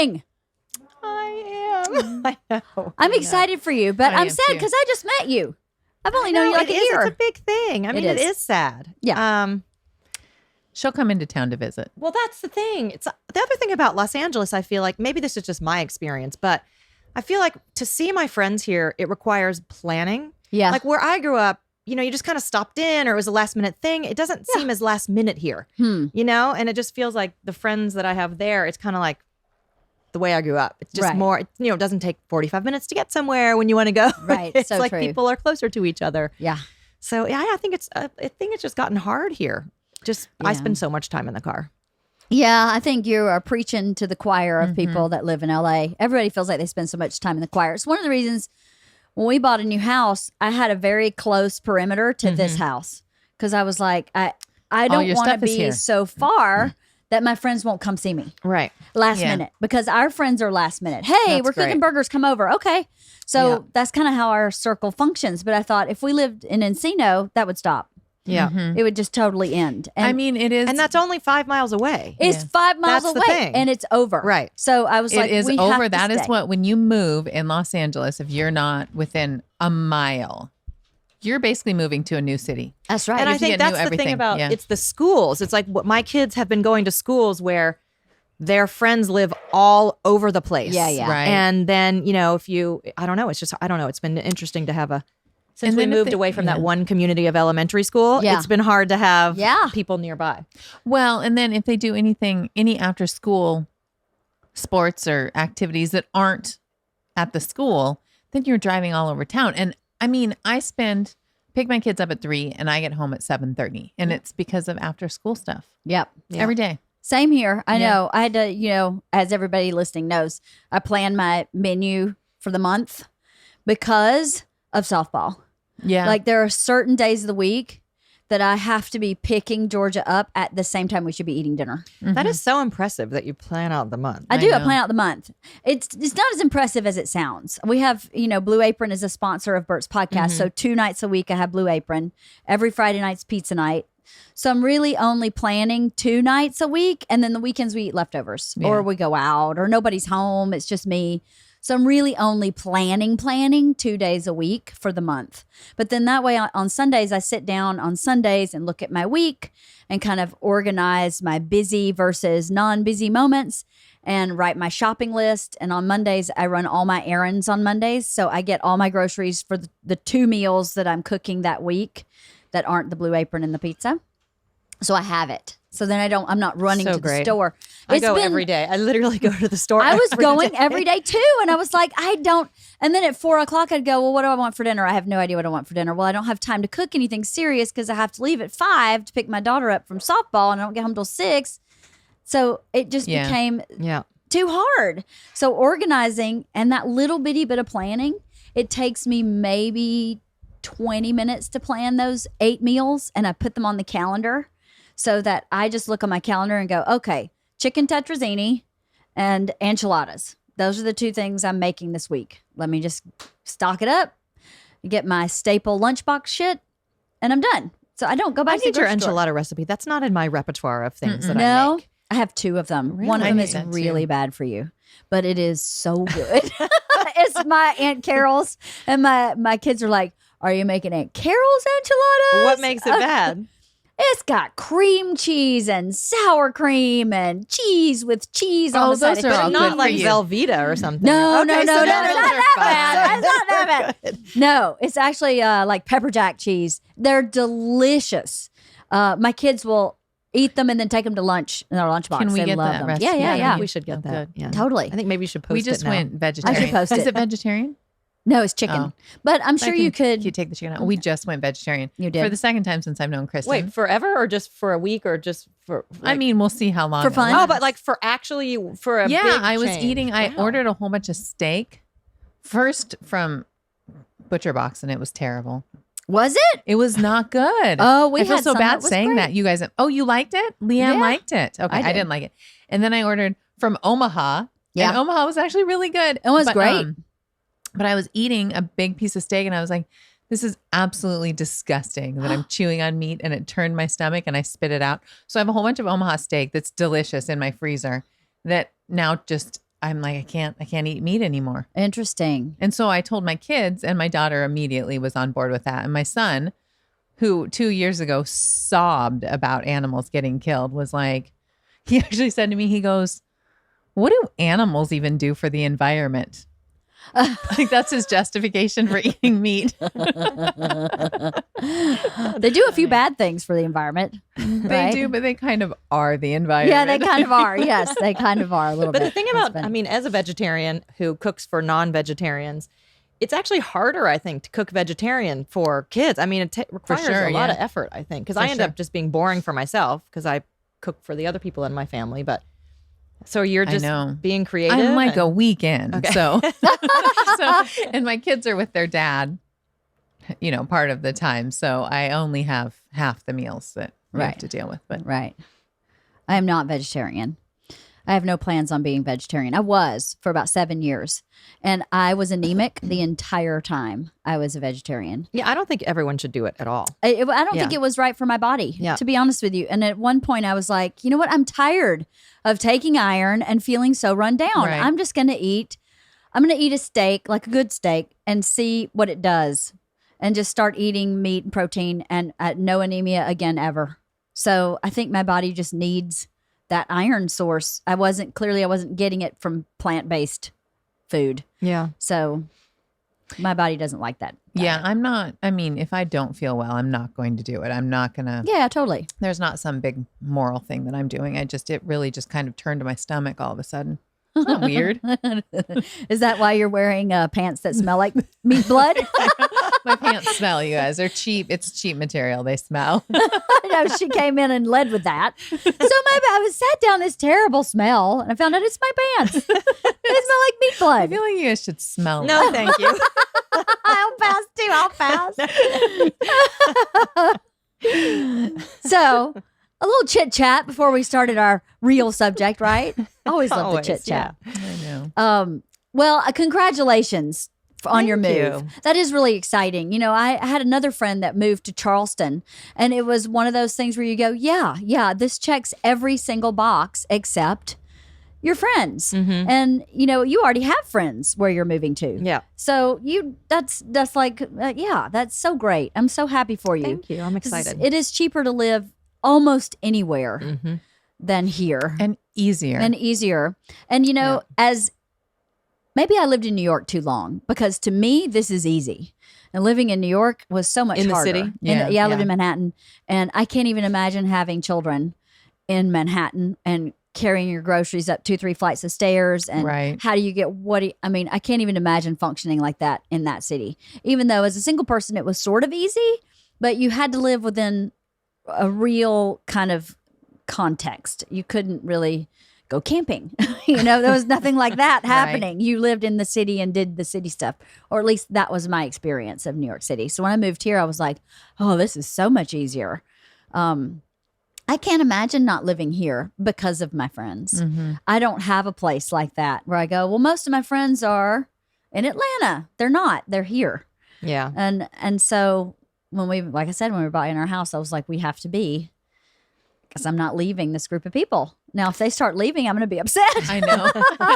moving. I am. I know. I'm excited for you, but I I'm am sad too. because I just met you. I've only known you like a It is. year. It's a big thing. I mean, it is sad. Yeah. She'll come into town to visit. Well, that's the thing. It's the other thing about Los Angeles. I feel like maybe this is just my experience, but I feel like to see my friends here, it requires planning. Yeah. Like where I grew up, you just kind of stopped in or it was a last minute thing. It doesn't seem as last minute here, and it just feels like the friends that I have there, it's kind of like the way I grew up. It's just more, it doesn't take 45 minutes to get somewhere when you want to go. Right. It's so like true. people are closer to each other. Yeah. So yeah, I think it's just gotten hard here. I spend so much time in the car. Yeah, I think you are preaching to the choir of people that live in LA. Everybody feels like they spend so much time in the choir. It's one of the reasons when we bought a new house, I had a very close perimeter to this house because I was like, I don't your want to stuff is be here. so far that my friends won't come see me Right. last Yeah. minute because our friends are last minute. Hey, That's we're cooking great. burgers. Come over. Okay. So Yeah. that's kind of how our circle functions. But I thought if we lived in Encino, that would stop. Yeah. It would just totally end. And I mean, it is. And that's only 5 miles away. it's 5 miles That's the away thing. and it's over. Right. So I was it like, is we over. have to That is stay. what, when you move in Los Angeles, if you're not within a mile, you're basically moving to a new city. That's right. And You I have to think get new that's the everything. thing about Yeah. it's the schools. It's like what my kids have been going to schools where their friends live all over the place. Yeah, yeah. Right. And then, if you, I don't know, it's been interesting to have since And we then if moved they- away from that yeah. one community of elementary school, Yeah. it's been hard to have Yeah. people nearby. Well, and then if they do any after school sports or activities that aren't at the school, then you're driving all over town. And I mean, pick my kids up at 3 and I get home at 7:30, and it's because of after school stuff Yep. every day. Same here. I Yeah. know. I had to, as everybody listening knows, I plan my menu for the month because of softball. Yeah. Like there are certain days of the week that I have to be picking Georgia up at the same time we should be eating dinner. That is so impressive that you plan out the month. I do. I know. plan out the month. It's not as impressive as it sounds. We have, Blue Apron is a sponsor of Bert's podcast. So 2 nights a week I have Blue Apron. Every Friday night's pizza night. So I'm really only planning 2 nights a week. And then the weekends we eat leftovers or we go out or nobody's home. It's just me. So I'm really only planning 2 days a week for the month. But then that way on Sundays, I sit down on Sundays and look at my week and kind of organize my busy versus non-busy moments and write my shopping list. And on Mondays, I run all my errands on Mondays. So I get all my groceries for the 2 meals that I'm cooking that week that aren't the Blue Apron and the pizza. So I have it. So then I'm not running So to the great. store. I go every day. I literally go to the store. I was every going day. every day too. And I was like, I don't. And then at 4:00, I'd go, well, what do I want for dinner? I have no idea what I want for dinner. Well, I don't have time to cook anything serious because I have to leave at 5 to pick my daughter up from softball and I don't get home till 6. So it just became Yeah. too hard. So organizing and that little bitty bit of planning, it takes me maybe 20 minutes to plan those 8 meals. And I put them on the calendar so that I just look on my calendar and go, okay, chicken tetrazzini and enchiladas. Those are the 2 things I'm making this week. Let me just stock it up, get my staple lunchbox shit, and I'm done. So I don't go back I to need the your grocery store. enchilada recipe. That's not in my repertoire of things that I No, make. I have 2 of them. Really? One of I them need is that too. really bad for you, but it is so good. It's my Aunt Carol's, and my kids are like, "Are you making Aunt Carol's enchiladas?" What makes it bad? It's got cream cheese and sour cream and cheese with cheese on Oh, the side. those It's are all Not good like for you. Velveeta or something. No, Okay, no, so no, no, then it's those not are that fine. bad. It's not that Good. bad. No, it's actually like pepper jack cheese. They're delicious. My kids will eat them and then take them to lunch in their lunchbox. Can we They get love that them. recipe? Yeah, yeah, I think yeah. we should get Oh, that. good. Yeah. Totally. I think maybe you should post We it just now. went vegetarian. post Is it. it vegetarian? No, it's chicken. Oh. But I'm sure you could. You take the chicken out. We just went vegetarian. You did. For the second time since I've known Kristin. Wait, forever or just for a week or just for? I mean, we'll see how long. For it fun? lasts. oh, but like for actually for a yeah, big I was change. eating. I Wow. ordered a whole bunch of steak first from Butcher Box, and it was terrible. Was it? It was not good. Oh, we I feel had so some bad that was saying great. that. You guys, oh, you liked it? Leanne Yeah. liked it. Okay, I I did. didn't like it. And then I ordered from Omaha. Yeah. And Omaha was actually really good. It was great. But I was eating a big piece of steak and I was like, this is absolutely disgusting that I'm chewing on meat, and it turned my stomach and I spit it out. So I have a whole bunch of Omaha steak that's delicious in my freezer that now just I'm like, I can't eat meat anymore. Interesting. And so I told my kids, and my daughter immediately was on board with that. And my son, who 2 years ago sobbed about animals getting killed, was like, he actually said to me, he goes, what do animals even do for the environment? Like that's his justification for eating meat. They do a few bad things for the environment. They do, but they kind of are the environment. Yeah, they kind of are. Yes, they kind of are a little But bit. the thing about, I mean, as a vegetarian who cooks for non-vegetarians, it's actually harder, I think, to cook vegetarian for kids. I mean, it requires a lot of effort, I think, because I end up just being boring for myself because I cook for the other people in my family. But so you're just being creative. I'm like a weekend. Okay. So, and my kids are with their dad, part of the time. So I only have half the meals that we have to deal with. But I am not vegetarian. I have no plans on being vegetarian. I was for about 7 years, and I was anemic the entire time I was a vegetarian. Yeah, I don't think everyone should do it at all. I don't think it was right for my body, to be honest with you. And at one point I was like, you know what? I'm tired of taking iron and feeling so run down. Right. I'm going to eat a steak, like a good steak, and see what it does, and just start eating meat and protein and no anemia again ever. So I think my body just needs that iron source. I wasn't getting it from plant-based food. Yeah. So my body doesn't like that. Yeah, I'm not. I mean, if I don't feel well, I'm not going to do it. I'm not going to. Yeah, totally. There's not some big moral thing that I'm doing. It really just kind of turned to my stomach all of a sudden. Isn't that weird? Is that why you're wearing pants that smell like meat blood? My pants smell, you guys. They're cheap. It's cheap material. They smell. I know, she came in and led with that. So I was sat down this terrible smell, and I found out it's my pants. They smell like meat blood. I feel like you guys should smell. No, thank you. I'll pass too. I'll pass. So, a little chit chat before we started our real subject, right? Always love the chit chat. Yeah. I know. Well, congratulations on your move. you. That is really exciting. I had another friend that moved to Charleston, and it was one of those things where you go, yeah, this checks every single box except your friends. Mm-hmm. And, you already have friends where you're moving to. Yeah. So that's like, that's so great. I'm so happy for you. Thank you. I'm excited. It is cheaper to live almost anywhere than here. And easier. And, as maybe I lived in New York too long, because to me, this is easy. And living in New York was so much in harder. The city? I lived in Manhattan, and I can't even imagine having children in Manhattan and carrying your groceries up 2-3 flights of stairs. And how do you get I can't even imagine functioning like that in that city. Even though as a single person, it was sort of easy, but you had to live within a real kind of context. You couldn't really go camping. There was nothing like that happening. Right. You lived in the city and did the city stuff, or at least that was my experience of New York City. So when I moved here, I was like, oh, this is so much easier. I can't imagine not living here because of my friends. Mm-hmm. I don't have a place like that where I go, well, most of my friends are in Atlanta. They're not. They're here. Yeah. And so when we were buying our house, I was like, we have to be, because I'm not leaving this group of people. Now, if they start leaving, I'm going to be upset. I know.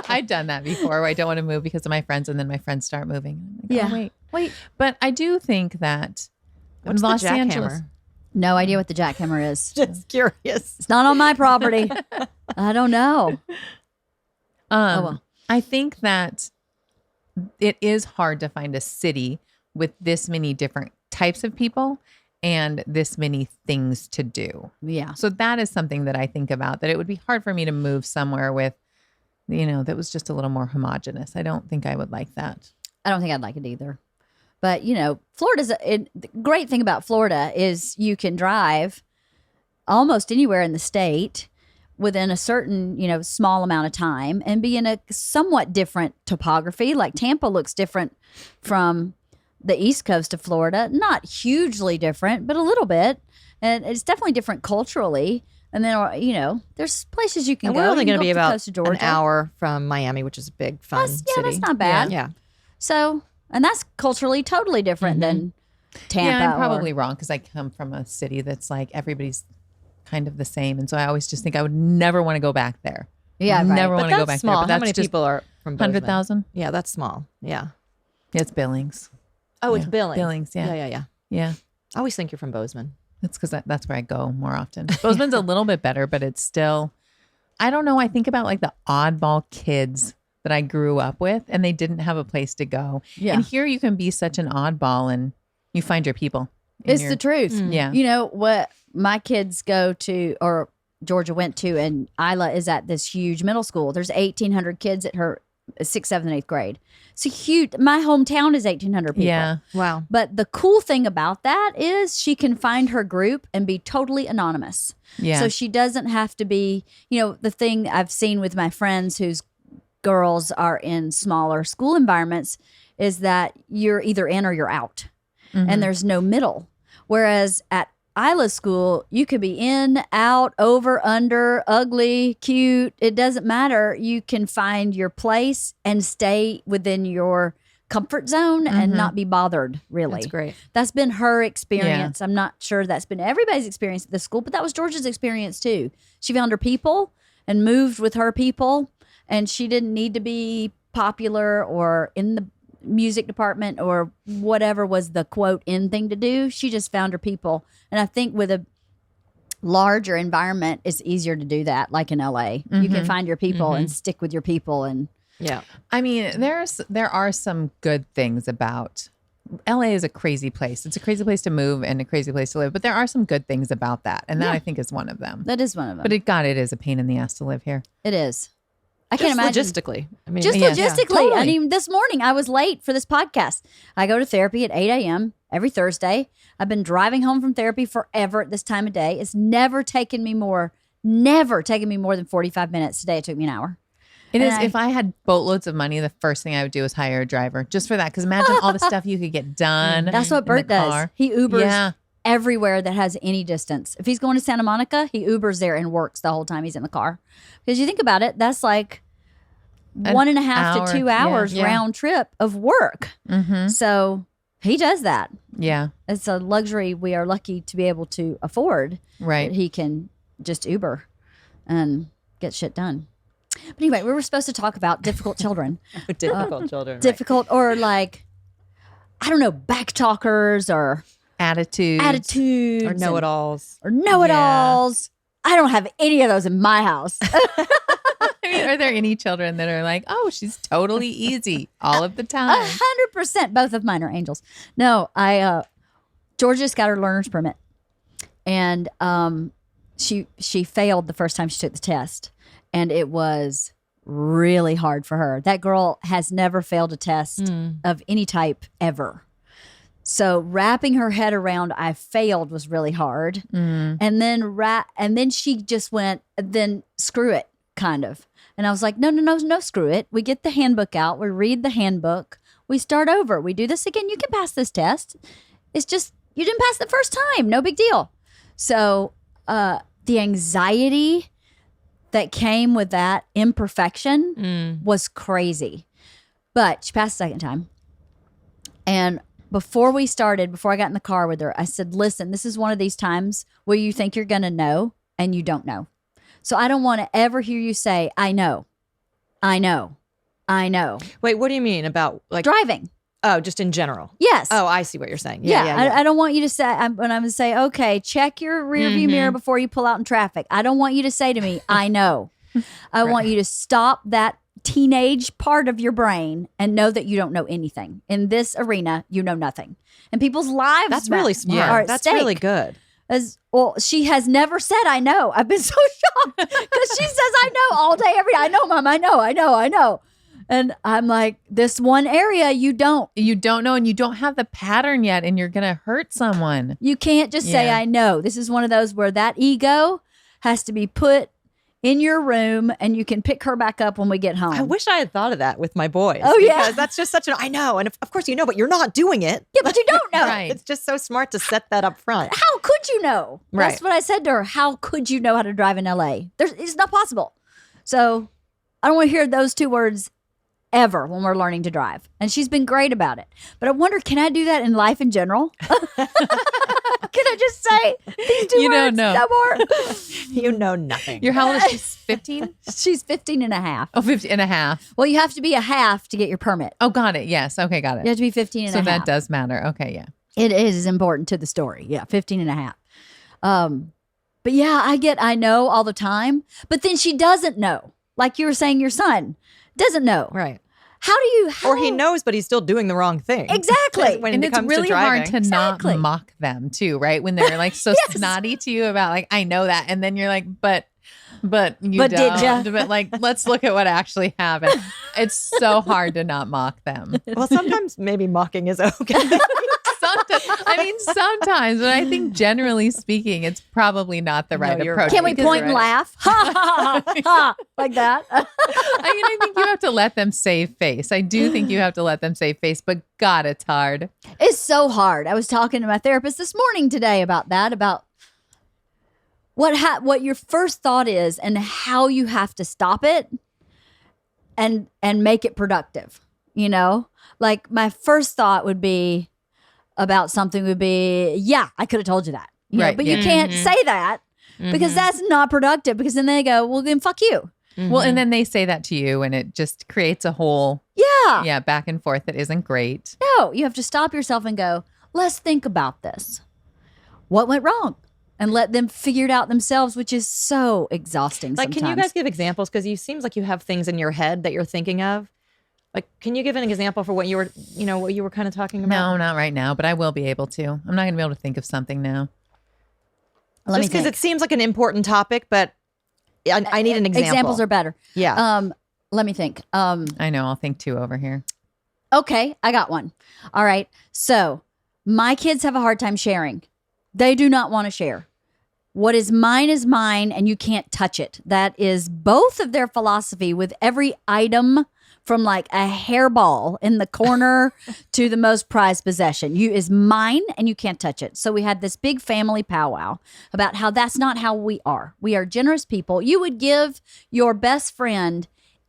I've done that before where I don't want to move because of my friends, and then my friends start moving. I'm like, oh, wait. But I do think that What's Los the jackhammer? Angeles. No idea what the jackhammer is. Just curious. It's not on my property. I don't know. I think that it is hard to find a city with this many different types of people and this many things to do. Yeah. So that is something that I think about, that it would be hard for me to move somewhere with, that was just a little more homogenous. I don't think I would like that. I don't think I'd like it either. But, Florida's the great thing about Florida is you can drive almost anywhere in the state within a certain, small amount of time and be in a somewhat different topography. Like Tampa looks different from the east coast of Florida. Not hugely different, but a little bit. And it's definitely different culturally. And then, there's places you can and go. We're only going to be about coast of Georgia. an hour from Miami, which is a big, fun city. That's not bad. Yeah. So, and that's culturally totally different than Tampa. Yeah, I'm probably wrong because I come from a city that's like everybody's kind of the same. And so I always just think I would never want to go back there. Yeah, right. Never But want to go that's back small. there. But How that's many just people are from Bozeman? 100,000. Yeah, that's small. Yeah. It's Billings. Oh, it's Yeah. Billings. Billings, yeah. Yeah. Yeah. I always think you're from Bozeman. That's because that's where I go more often. Bozeman's a little bit better, but it's still, I don't know. I think about like the oddball kids that I grew up with and they didn't have a place to go. Yeah. And here you can be such an oddball and you find your people. It's the truth. Yeah. You know what my kids go to, or Georgia went to, and Isla is at this huge middle school. There's 1,800 kids at her 6th, 7th, and 8th grade. It's a huge, my hometown is 1,800 people. Yeah. Wow. But the cool thing about that is she can find her group and be totally anonymous. Yeah. So she doesn't have to be, you know, the thing I've seen with my friends whose girls are in smaller school environments is that you're either in or you're out. And there's no middle. Whereas at Isla's school, you could be in, out, over, under, ugly, cute. It doesn't matter. You can find your place and stay within your comfort zone and not be bothered, really. That's great. That's been her experience. I'm not sure that's been everybody's experience at this school, but that was Georgia's experience too. She found her people and moved with her people, and she didn't need to be popular or in the music department or whatever was the quote in thing to do. She just found her people. And I think with a larger environment, it's easier to do that. Like in LA, you can find your people and stick with your people. And Yeah. I mean, there are some good things about LA is a crazy place. It's a crazy place to move and a crazy place to live, but there are some good things about that. And that I think is one of them. that is one of them. But it is a pain in the ass to live here. It is. I Just can't imagine. logistically. I mean, Just Yeah. logistically. Totally. I mean, this morning I was late for this podcast. I go to therapy at 8 a.m. every Thursday. I've been driving home from therapy forever at this time of day. It's never taken me more than 45 minutes. Today it took me an hour. It is. And If I had boatloads of money, the first thing I would do is hire a driver just for that. Because imagine all the stuff you could get done. That's what in the Bert does. car. He Ubers Yeah. everywhere that has any distance. If he's going to Santa Monica, he Ubers there and works the whole time he's in the car. Because you think about it, that's like 1.5 hour. to 2 hours Yeah. round trip of work. So he does that. Yeah. It's a luxury we are lucky to be able to afford. Right. That he can just Uber and get shit done. But anyway, we were supposed to talk about difficult children. difficult children. right. Difficult or like, I don't know, back talkers or Attitudes. Or and- know-it-alls. or know-it-alls. I don't have any of those in my house. I mean, are there any children that are like, oh, she's totally easy all of the time? 100%. Both of mine are angels. No, Georgia's got her learner's permit, and she failed the first time she took the test, and it was really hard for her. That girl has never failed a test of any type ever. So wrapping her head around I failed was really hard. And then she just went, then screw it, kind of. And I was like, no, screw it. We get the handbook out. We read the handbook. We start over. We do this again. You can pass this test. It's just, you didn't pass the first time. No big deal. So the anxiety that came with that imperfection was crazy. But she passed the second time. And before I got in the car with her, I said, listen, this is one of these times where you think you're going to know and you don't know. So I don't want to ever hear you say, I know. Wait, what do you mean about like Driving. Oh, just in general? Yes. Oh, I see what you're saying. Yeah. Yeah. I don't want you to say, when I'm going to say, okay, check your rear view mirror before you pull out in traffic. I don't want you to say to me, I know. I want you to stop that teenage part of your brain and know that you don't know anything. In this arena, you know nothing. And people's lives That's really smart. are at That's stake. really good. As well, she has never said I know. I've been so shocked because she says I know all day, every day. I know, Mom. I know. And I'm like, this one area you don't. You don't know, and you don't have the pattern yet, and you're going to hurt someone. You can't just say Yeah. I know. This is one of those where that ego has to be put in your room, and you can pick her back up when we get home. I wish I had thought of that with my boys. Oh, yeah. Because that's just such an I know. And of course you know, but you're not doing it. Yeah, but you don't know. Right. It's just so smart to set that up front. How could you know? Right. That's what I said to her. How could you know how to drive in LA? It's not possible. So I don't want to hear those two words ever when we're learning to drive. And she's been great about it. But I wonder, can I do that in life in general? Can I just say these two You words? don't know. No more. You know nothing. You're how old is she? 15? She's 15 and a half. Oh, 15 and a half. Well, you have to be a half to get your permit. Oh, got it. Yes. Okay, got You it. have to be 15 and So a half. that does matter. Okay, yeah. It is important to the story. Yeah, 15 and a half. But yeah, I know all the time. But then she doesn't know. Like you were saying, your son doesn't know. Right. How do you? Or he knows, but he's still doing the wrong thing. Exactly. When And it it's comes really to driving. hard to Exactly. not mock them too, right? When they're like so Yes. snotty to you about like, I know that. And then you're like, but you But don't. did ya? But like, let's look at what actually happened. It's so hard to not mock them. Well, sometimes maybe mocking is okay. Sometimes, but I think generally speaking, it's probably not the right you're approach. right. Can we Because point and you're right. laugh? Ha ha ha ha! Like that. I think you have to let them save face. I do think you have to let them save face, but God, it's hard. It's so hard. I was talking to my therapist this morning today about that, about what your first thought is and how you have to stop it and make it productive. You know, like my first thought would be about something would be, yeah, I could have told you that. You know, Right, but yeah. you can't say that because that's not productive, because then they go, well, then fuck you. Well, and then they say that to you, and it just creates a whole Yeah. back and forth that isn't great. No, you have to stop yourself and go, let's think about this. What went wrong? And let them figure it out themselves, which is so exhausting Like, can you sometimes. guys give examples? Because you seems like you have things in your head that you're thinking of. Like, can you give an example for what you were kind of talking about? No, not right now, but I will be able to. I'm not going to be able to think of something now. Let me Just because think. it seems like an important topic, but I need an example. Examples are better. Yeah. Let me think. I know. I'll think two over here. Okay, I got one. All right. So my kids have a hard time sharing. They do not want to share. What is mine, and you can't touch it. That is both of their philosophy with every item, from like a hairball in the corner to the most prized possession. You is mine and you can't touch it. So we had this big family powwow about how that's not how we are. We are generous people. You would give your best friend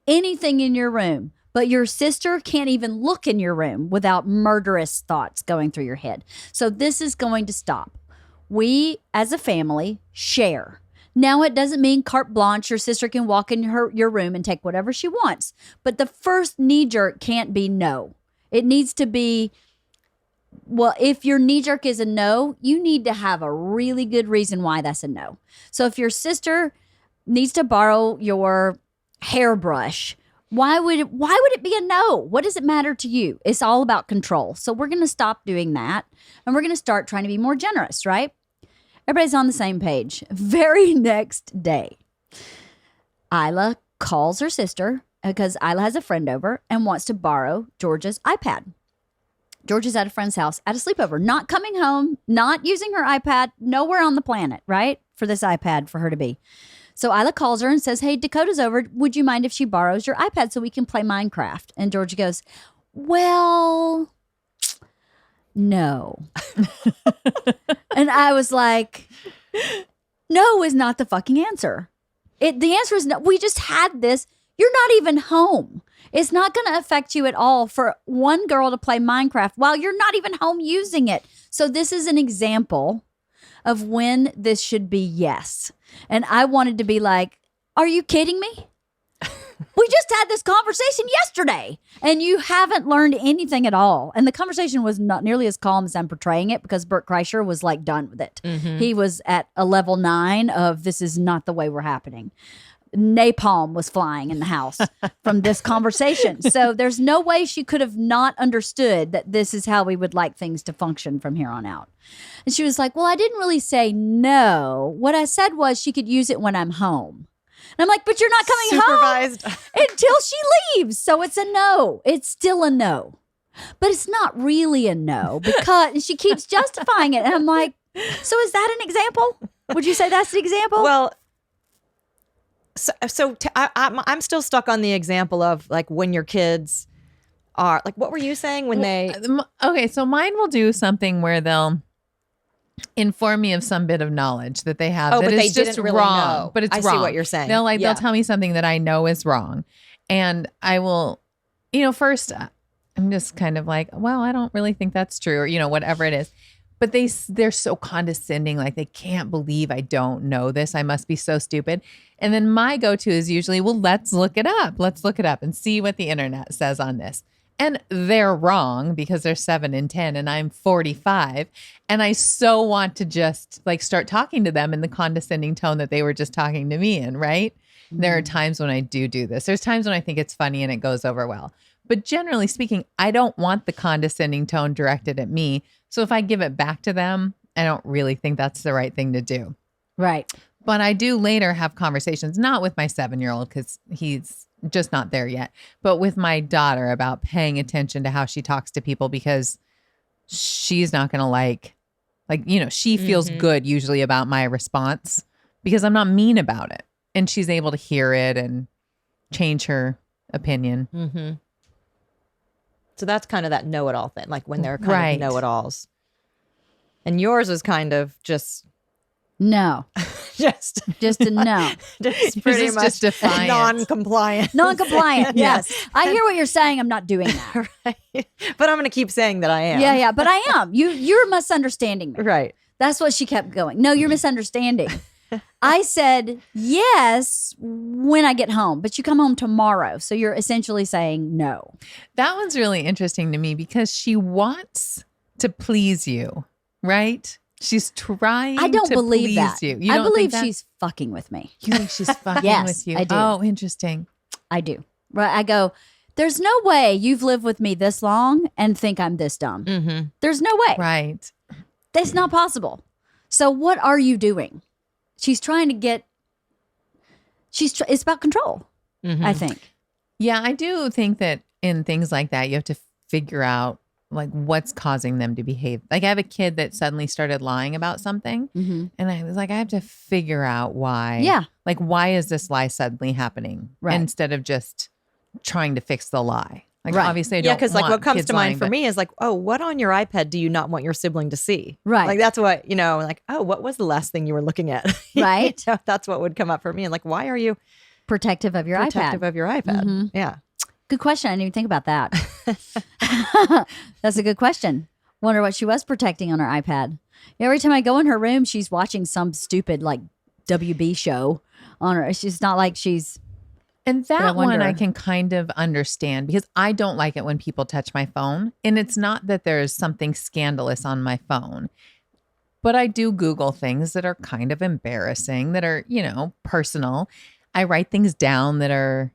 anything in your room, but your sister can't even look in your room without murderous thoughts going through your head. So this is going to stop. We, as a family, share. Now, it doesn't mean carte blanche. Your sister can walk in your room and take whatever she wants. But the first knee jerk can't be no. It needs to be, well, if your knee jerk is a no, you need to have a really good reason why that's a no. So if your sister needs to borrow your hairbrush, why would it be a no? What does it matter to you? It's all about control. So we're going to stop doing that, and we're going to start trying to be more generous, right? Everybody's on the same page. Very next day, Isla calls her sister because Isla has a friend over and wants to borrow Georgia's iPad. Georgia's at a friend's house at a sleepover, not coming home, not using her iPad, nowhere on the planet, right? For this iPad for her to be. So Isla calls her and says, hey, Dakota's over. Would you mind if she borrows your iPad so we can play Minecraft? And Georgia goes, well, no. And I was like, no is not the fucking answer. The answer is no. We just had this. You're not even home. It's not going to affect you at all for one girl to play Minecraft while you're not even home using it. So this is an example of when this should be yes. And I wanted to be like, are you kidding me? We just had this conversation yesterday and you haven't learned anything at all. And the conversation was not nearly as calm as I'm portraying it, because Bert Kreischer was like done with it. Mm-hmm. He was at a level 9 of this is not the way we're happening. Napalm was flying in the house from this conversation. So there's no way she could have not understood that this is how we would like things to function from here on out. And she was like, well, I didn't really say no. What I said was she could use it when I'm home. And I'm like, but you're not coming Supervised. home until she leaves. So it's a no. It's still a no. But it's not really a no, because and she keeps justifying it. And I'm like, so is that an example? Would you say that's the example? Well, I'm still stuck on the example of like when your kids are like, what were you saying when they? Okay, so mine will do something where they'll inform me of some bit of knowledge that they have. Oh, that but is they just didn't really wrong. know. But it's I wrong. see what you're saying. They'll Yeah. tell me something that I know is wrong, and I will, first I'm just kind of like, well, I don't really think that's true, or whatever it is. but they're so condescending. Like, they can't believe I don't know this. I must be so stupid. And then my go-to is usually, well, let's look it up. Let's look it up and see what the internet says on this. And they're wrong because they're 7 and 10 and I'm 45. And I so want to just like start talking to them in the condescending tone that they were just talking to me in, right? There are times when I do this. There's times when I think it's funny and it goes over well. But generally speaking, I don't want the condescending tone directed at me. So if I give it back to them, I don't really think that's the right thing to do. Right. But I do later have conversations, not with my 7-year-old because he's just not there yet, but with my daughter about paying attention to how she talks to people, because she's not going to she feels good usually about my response because I'm not mean about it. And she's able to hear it and change her opinion. Mm-hmm. So that's kind of that know-it-all thing, like when they're kind of know-it-alls. And yours is kind of just... No. just a no. Just pretty much just defiant. Non-compliant. Non-compliant, yes. I hear what you're saying. I'm not doing that. Right. But I'm going to keep saying that I am. Yeah, but I am. You're misunderstanding me. Right. That's what she kept going. No, you're misunderstanding. I said, yes, when I get home, but you come home tomorrow. So you're essentially saying no. That one's really interesting to me because she wants to please you, right? She's trying I don't to believe please that. you. I believe she's fucking with me. You think she's fucking Yes, with you? I do. Oh, interesting. I do. Right. I go, there's no way you've lived with me this long and think I'm this dumb. Mm-hmm. There's no way. Right. That's not possible. So what are you doing? She's trying to get, it's about control, I think. Yeah, I do think that in things like that, you have to figure out like what's causing them to behave. Like I have a kid that suddenly started lying about something. Mm-hmm. And I was like, I have to figure out why. Yeah. Like, why is this lie suddenly happening? Right. Instead of just trying to fix the lie. Like, Right. obviously, I don't Yeah, because like want what comes kids to mind lying, for but- me is like, oh, what on your iPad do you not want your sibling to see? Right. Like that's what, like, oh, what was the last thing you were looking at? Right. That's what would come up for me. And like, why are you Protective of your protective iPad. of your iPad? Mhm. Yeah. Good question. I didn't even think about that. That's a good question. Wonder what she was protecting on her iPad. Every time I go in her room, she's watching some stupid like WB show on her. She's not like she's... And But I that one wonder- I can kind of understand because I don't like it when people touch my phone. And it's not that there's something scandalous on my phone, but I do Google things that are kind of embarrassing, that are, personal. I write things down that are,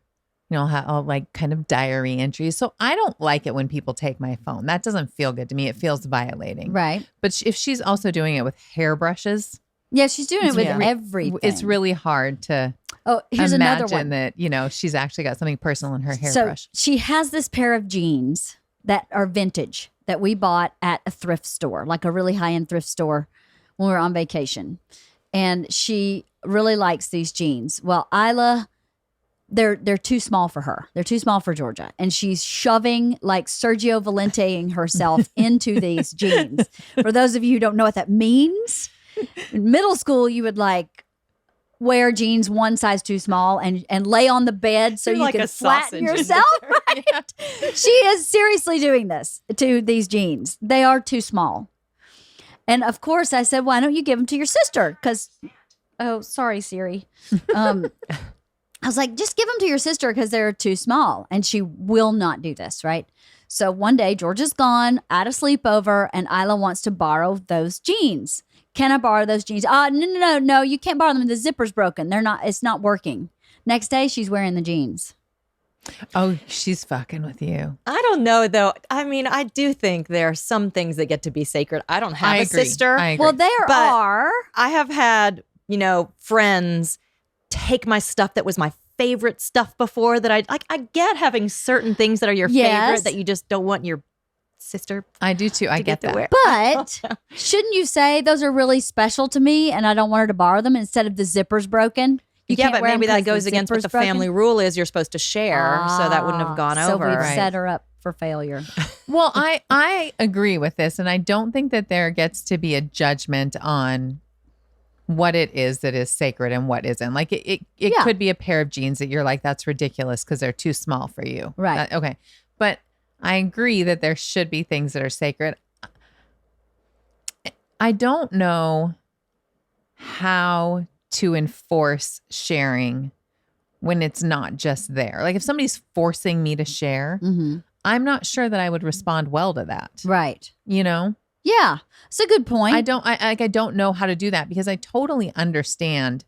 like kind of diary entries. So I don't like it when people take my phone. That doesn't feel good to me. It feels violating. Right. But if she's also doing it with hairbrushes, Yeah, she's doing it with Yeah. everything. it's really hard to Oh, here's imagine another one. that, she's actually got something personal in her So hairbrush. she has this pair of jeans that are vintage that we bought at a thrift store, like a really high-end thrift store when we were on vacation. And she really likes these jeans. Well, Isla, they're too small for her. They're too small for Georgia. And she's shoving like Sergio Valenteing herself into these jeans. For those of you who don't know what that means, in middle school, you would like wear jeans one size too small and lay on the bed so You're you like can a flatten sausage. yourself. Right? She is seriously doing this to these jeans. They are too small. And of course, I said, why don't you give them to your sister? Because, oh, sorry, Siri. I was like, just give them to your sister because they're too small. And she will not do this, right? So one day, Georgia's gone at a sleepover, and Isla wants to borrow those jeans. Can I borrow those jeans? No, you can't borrow them. The zipper's broken. It's not working. Next day, she's wearing the jeans. Oh, she's fucking with you. I don't know though. I mean, I do think there are some things that get to be sacred. I don't have I a agree. sister. I agree. Well, there But- are. I have had, friends take my stuff that was my favorite stuff before that I get having certain things that are your Yes. favorite that you just don't want your sister I do too. I to get to that. wear. But shouldn't you say those are really special to me and I don't want her to borrow them instead of the zipper's broken? You Yeah, can't but wear 'em maybe that 'cause the goes against what the zipper's broken? family rule is you're supposed to share, so that wouldn't have gone So over. we've Right. set her up for failure. Well, I agree with this, and I don't think that there gets to be a judgment on what it is that is sacred and what isn't. Like it Yeah. could be a pair of jeans that you're like, that's ridiculous because they're too small for you. Right. Okay. But I agree that there should be things that are sacred. I don't know how to enforce sharing when it's not just there. Like if somebody's forcing me to share, I'm not sure that I would respond well to that. Right. You know? Yeah. It's a good point. I don't know how to do that because I totally understand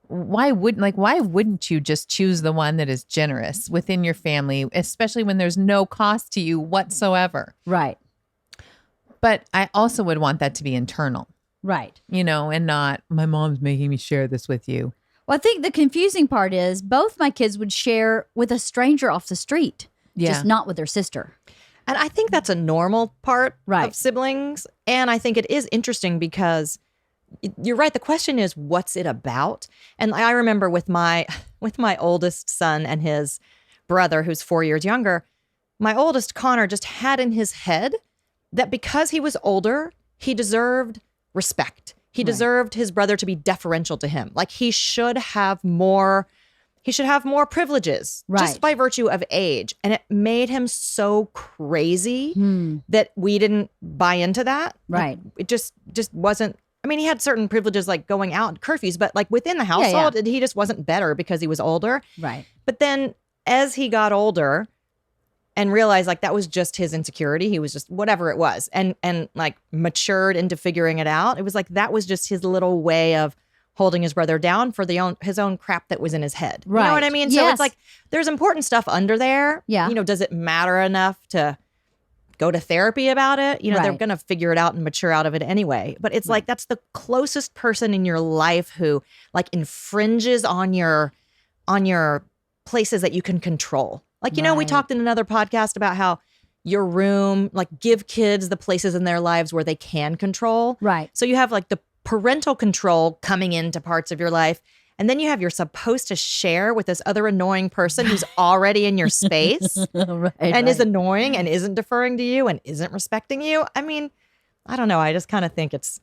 why wouldn't you just choose the one that is generous within your family, especially when there's no cost to you whatsoever. Right. But I also would want that to be internal. Right. You know, and not my mom's making me share this with you. Well, I think the confusing part is both my kids would share with a stranger off the street, just not with their sister. And I think that's a normal part Right. of siblings. And I think it is interesting because you're right. The question is, what's it about? And I remember with my oldest son and his brother, who's 4 years younger, my oldest Connor just had in his head that because he was older, he deserved respect. He deserved his brother to be deferential to him. Like he should have more privileges just by virtue of age. And it made him so crazy that we didn't buy into that. Right. Like, it just wasn't. I mean, he had certain privileges like going out and curfews, but like within the household, he just wasn't better because he was older. Right. But then as he got older and realized like that was just his insecurity, he was just whatever it was, and like matured into figuring it out. It was like that was just his little way of holding his brother down for his own crap that was in his head. Right. You know what I mean? So it's like there's important stuff under there. Yeah. You know, does it matter enough to go to therapy about it? You know, they're going to figure it out and mature out of it anyway. But it's like that's the closest person in your life who like infringes on your places that you can control. Like, you know, we talked in another podcast about how your room, like give kids the places in their lives where they can control. Right. So you have like the parental control coming into parts of your life. And then you're supposed to share with this other annoying person who's already in your space is annoying and isn't deferring to you and isn't respecting you. I mean, I don't know. I just kind of think it's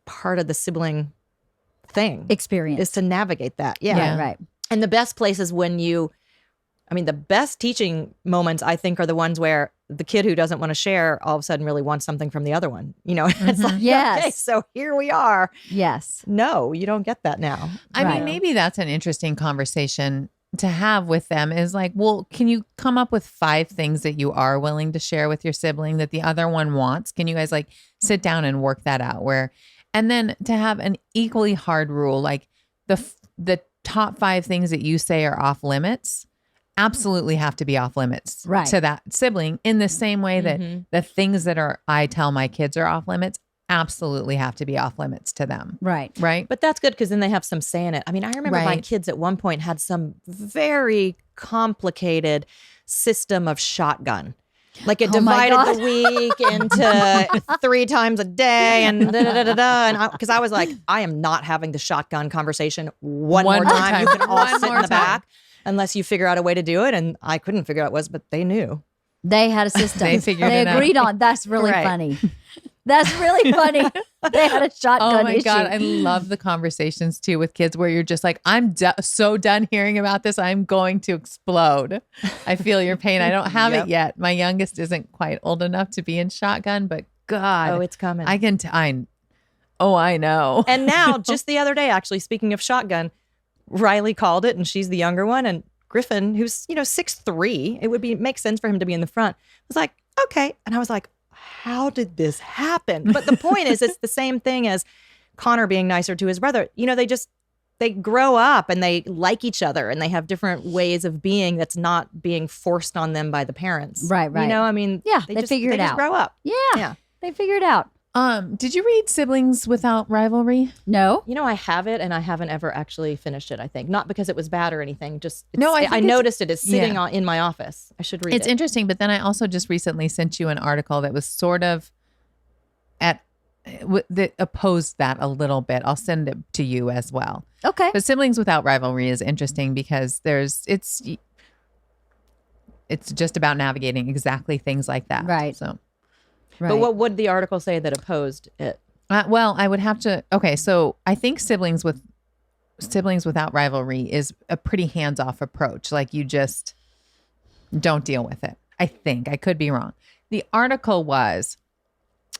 part of the sibling thing. Experience. Is to navigate that. Yeah. Right. And the best place is when the best teaching moments, I think, are the ones where the kid who doesn't want to share all of a sudden really wants something from the other one. You know, it's like, okay, so here we are. Yes. No, you don't get that now. I mean, maybe that's an interesting conversation to have with them is like, well, can you come up with 5 things that you are willing to share with your sibling that the other one wants? Can you guys like sit down and work that out and then to have an equally hard rule, like the top 5 things that you say are off limits absolutely have to be off limits to that sibling in the same way that the things that I tell my kids are off limits absolutely have to be off limits to them. Right. Right. But that's good because then they have some say in it. I mean, I remember my kids at one point had some very complicated system of shotgun. Like it divided the week into 3 times a day and and because I was like, I am not having the shotgun conversation one more time. You can all sit in the back unless you figure out a way to do it. And I couldn't figure out what it was, but they knew. They had a system. They agreed on. That's really funny. That's really funny. They had a shotgun Oh my issue. God. I love the conversations too with kids where you're just like, I'm so done hearing about this. I'm going to explode. I feel your pain. I don't have it yet. My youngest isn't quite old enough to be in shotgun, but God. Oh, it's coming. I know. And now, just the other day, actually, speaking of shotgun, Riley called it and she's the younger one. And Griffin, who's, 6'3", it would make sense for him to be in the front, was like, okay. And I was like, how did this happen? But the point is, it's the same thing as Connor being nicer to his brother. You know, they grow up and they like each other and they have different ways of being that's not being forced on them by the parents. Right. You know, I mean, they figure it out. They just grow up. Yeah. They figure it out. Did you read Siblings Without Rivalry? No. You know, I have it and I haven't ever actually finished it, I think. Not because it was bad or anything. Just I noticed it. It's sitting in my office. I should read it. It's interesting, but then I also just recently sent you an article that was sort of that opposed that a little bit. I'll send it to you as well. Okay. But Siblings Without Rivalry is interesting because it's just about navigating exactly things like that. Right. So. Right. But what would the article say that opposed it? Well, I would have to. Okay, so I think Siblings Without Rivalry is a pretty hands-off approach. Like you just don't deal with it. I think I could be wrong. The article was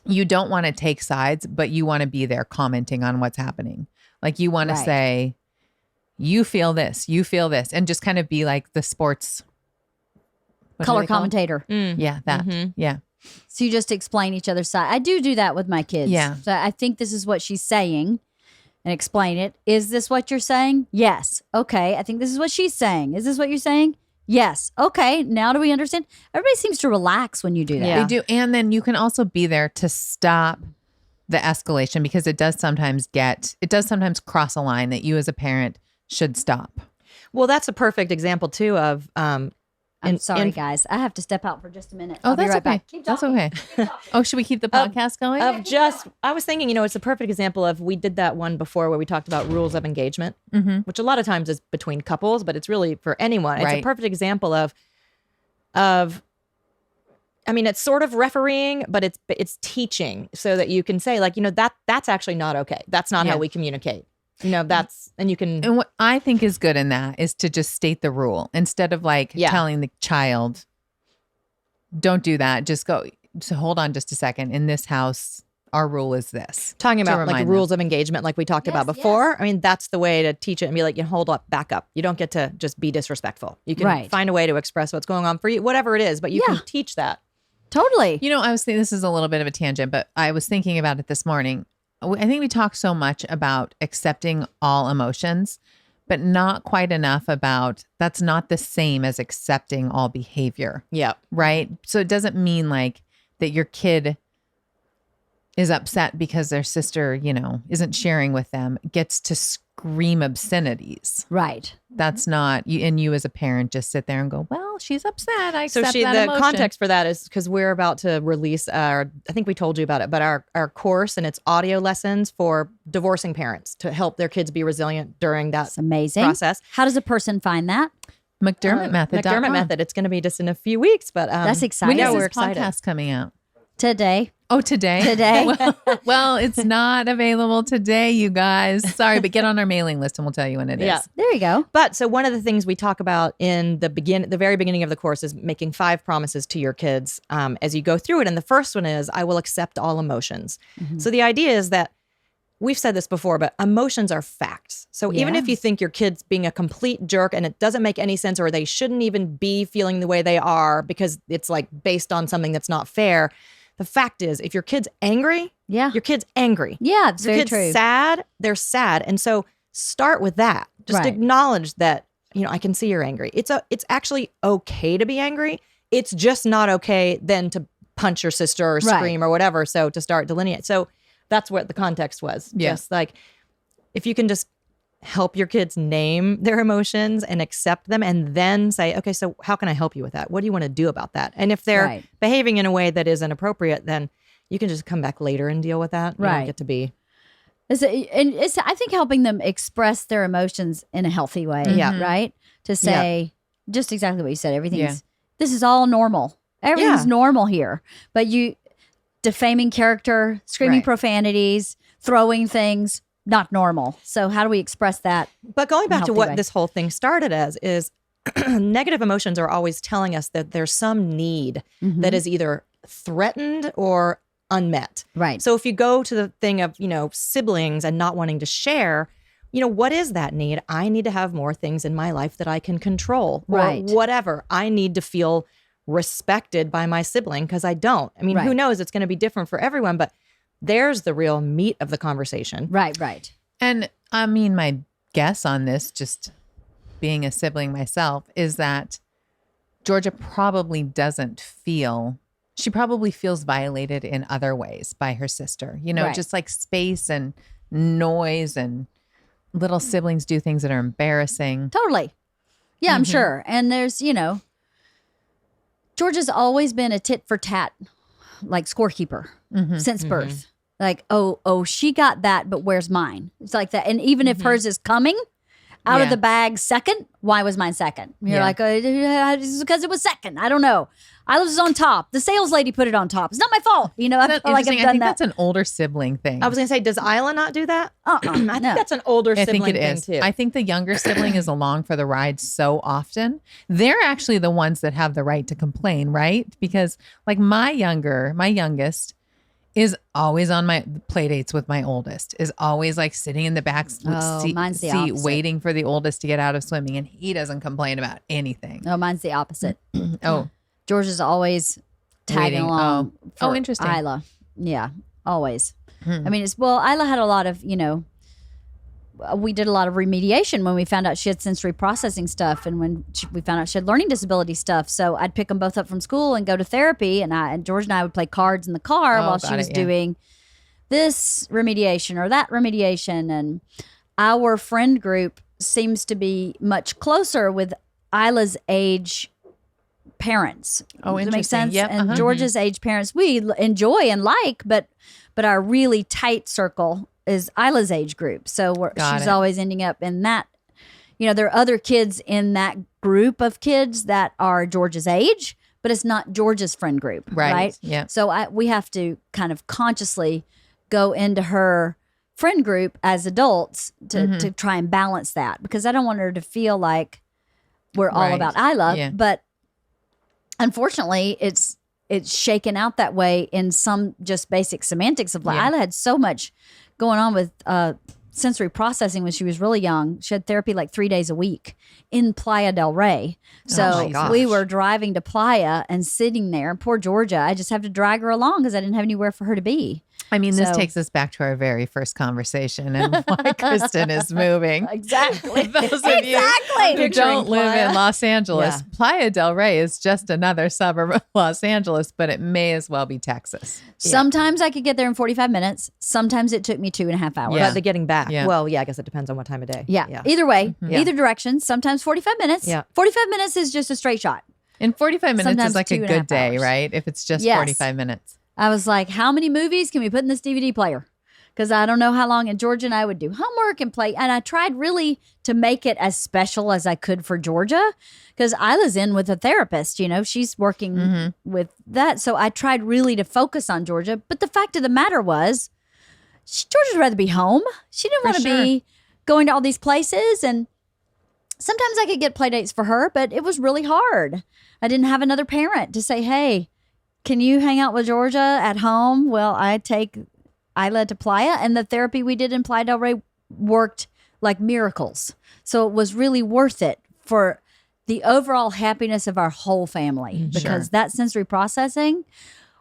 you don't want to take sides, but you want to be there commenting on what's happening. Like you want to say, you feel this, and just kind of be like the sports color commentator. Yeah, that. Yeah. So you just explain each other's side. I do that with my kids. Yeah. So I think this is what she's saying and explain it. Is this what you're saying? Yes. Okay. I think this is what she's saying. Is this what you're saying? Yes. Okay. Now do we understand? Everybody seems to relax when you do that. Yeah. They do. And then you can also be there to stop the escalation, because it does sometimes cross a line that you as a parent should stop. Well, that's a perfect example too of I'm sorry, guys. I have to step out for just a minute. Oh, I'll be that's right okay. back. Keep That's talking. okay. Oh, should we keep the podcast going? I was thinking, it's a perfect example of, we did that one before where we talked about rules of engagement, which a lot of times is between couples, but it's really for anyone. It's a perfect example of, I mean, it's sort of refereeing, but it's teaching, so that you can say, like, that's actually not okay. That's not how we communicate. And you can. And what I think is good in that is to just state the rule instead of telling the child, don't do that. Just go. So hold on just a second. In this house, our rule is this. Talking about like rules of engagement, like we talked about before. Yes. I mean, that's the way to teach it and be like, hold up, back up. You don't get to just be disrespectful. You can find a way to express what's going on for you, whatever it is, but you can teach that. Totally. I was thinking, this is a little bit of a tangent, but I was thinking about it this morning. I think we talk so much about accepting all emotions, but not quite enough about that's not the same as accepting all behavior. Yeah. Right. So it doesn't mean like that your kid is upset because their sister, isn't sharing with them, gets to scream obscenities. Right. That's not you. And you as a parent just sit there and go, well, she's upset. I accept that the emotion. Context for that is because we're about to release I think we told you about it, but our course, and it's audio lessons for divorcing parents to help their kids be resilient during that process. How does a person find that? MacDermott Method. MacDermott Method. It's going to be just in a few weeks, but that's exciting. When is we're this excited. podcast coming out? Today. Oh, today? Today. Well, it's not available today, you guys. Sorry, but get on our mailing list and we'll tell you when it is. Yeah. There you go. But so one of the things we talk about in the very beginning of the course is making 5 promises to your kids as you go through it. And the first one is, I will accept all emotions. Mm-hmm. So the idea is that, we've said this before, but emotions are facts. So even if you think your kid's being a complete jerk and it doesn't make any sense, or they shouldn't even be feeling the way they are because it's like based on something that's not fair, the fact is, if your kid's angry, your kid's angry. Yeah, it's if your very kid's true. sad, they're sad. And so start with that. Just acknowledge that, I can see you're angry. It's actually okay to be angry. It's just not okay then to punch your sister or scream or whatever. So to start delineate. So that's what the context was. Yeah. Just like, if you can just help your kids name their emotions and accept them, and then say, okay, so how can I help you with that? What do you want to do about that? And if they're behaving in a way that is inappropriate, then you can just come back later and deal with that. You don't get to be. It's I think helping them express their emotions in a healthy way. Yeah. Right? To say just exactly what you said. This is all normal. Everything's normal here. But you defaming character, screaming profanities, throwing things, not normal. So how do we express that? But going back to what this whole thing started as is negative emotions are always telling us that there's some need that is either threatened or unmet. Right. So if you go to the thing of, siblings and not wanting to share, what is that need? I need to have more things in my life that I can control, or whatever. I need to feel respected by my sibling because I don't. I mean, who knows? It's going to be different for everyone, but there's the real meat of the conversation. Right. And I mean, my guess on this, just being a sibling myself, is that Georgia probably she probably feels violated in other ways by her sister, just like space and noise, and little siblings do things that are embarrassing. Totally. Yeah, I'm sure. And there's, Georgia's always been a tit for tat, like scorekeeper since birth. Like, oh, she got that, but where's mine? It's like that. And even if hers is coming out of the bag second, why was mine second? You're like, it's because it was second. I don't know. I was on top. The sales lady put it on top. It's not my fault. I feel like I've done I think that's an older sibling thing. I was going to say, does Isla not do that? I think that's an older sibling thing too. I think the younger sibling is along for the ride so often. They're actually the ones that have the right to complain, right? Because like my youngest is always on my play dates with my oldest, is always like sitting in the back mine's the seat opposite. waiting for the oldest to get out of swimming. And he doesn't complain about anything. No, mine's the opposite. Oh, George is always tagging Waiting. along. Oh, for interesting. Isla. Yeah, always. I mean, Isla had a lot of, we did a lot of remediation when we found out she had sensory processing stuff, and when we found out she had learning disability stuff. So I'd pick them both up from school and go to therapy, and George and I would play cards in the car while she was doing this remediation or that remediation. And our friend group seems to be much closer with Isla's age parents. Oh, Does that make sense? Yep. And George's age parents, we enjoy and like, but our really tight circle is Isla's age group. So she's always ending up in that. There are other kids in that group of kids that are George's age, but it's not George's friend group. Right? Yeah. So we have to kind of consciously go into her friend group as adults to try and balance that, because I don't want her to feel like we're all about Isla. Yeah. But unfortunately, it's shaken out that way in some just basic semantics of life. Isla had so much going on with sensory processing when she was really young. She had therapy like 3 days a week in Playa del Rey. So we were driving to Playa and sitting there. Poor Georgia, I just have to drag her along because I didn't have anywhere for her to be. I mean, this takes us back to our very first conversation and why Kristin is moving. Exactly. Those of you who don't live in Los Angeles, Playa del Rey is just another suburb of Los Angeles, but it may as well be Texas. Sometimes I could get there in 45 minutes. Sometimes it took me 2.5 hours. But the getting back. Yeah. Well, I guess it depends on what time of day. Yeah. Either way, either direction. Sometimes 45 minutes. Yeah. 45 minutes is just a straight shot. And 45 minutes Sometimes is like a 2.5 good day, hours. right? If it's just Yes. 45 minutes. I was like, how many movies can we put in this DVD player? Because I don't know how long. And Georgia and I would do homework and play. And I tried really to make it as special as I could for Georgia, because Isla's in with a therapist. She's working with that. So I tried really to focus on Georgia. But the fact of the matter was, Georgia would rather be home. She didn't want to be going to all these places. And sometimes I could get play dates for her, but it was really hard. I didn't have another parent to say, hey, can you hang out with Georgia at home? Well, I take Isla to Playa, and the therapy we did in Playa del Rey worked like miracles. So it was really worth it for the overall happiness of our whole family, because that sensory processing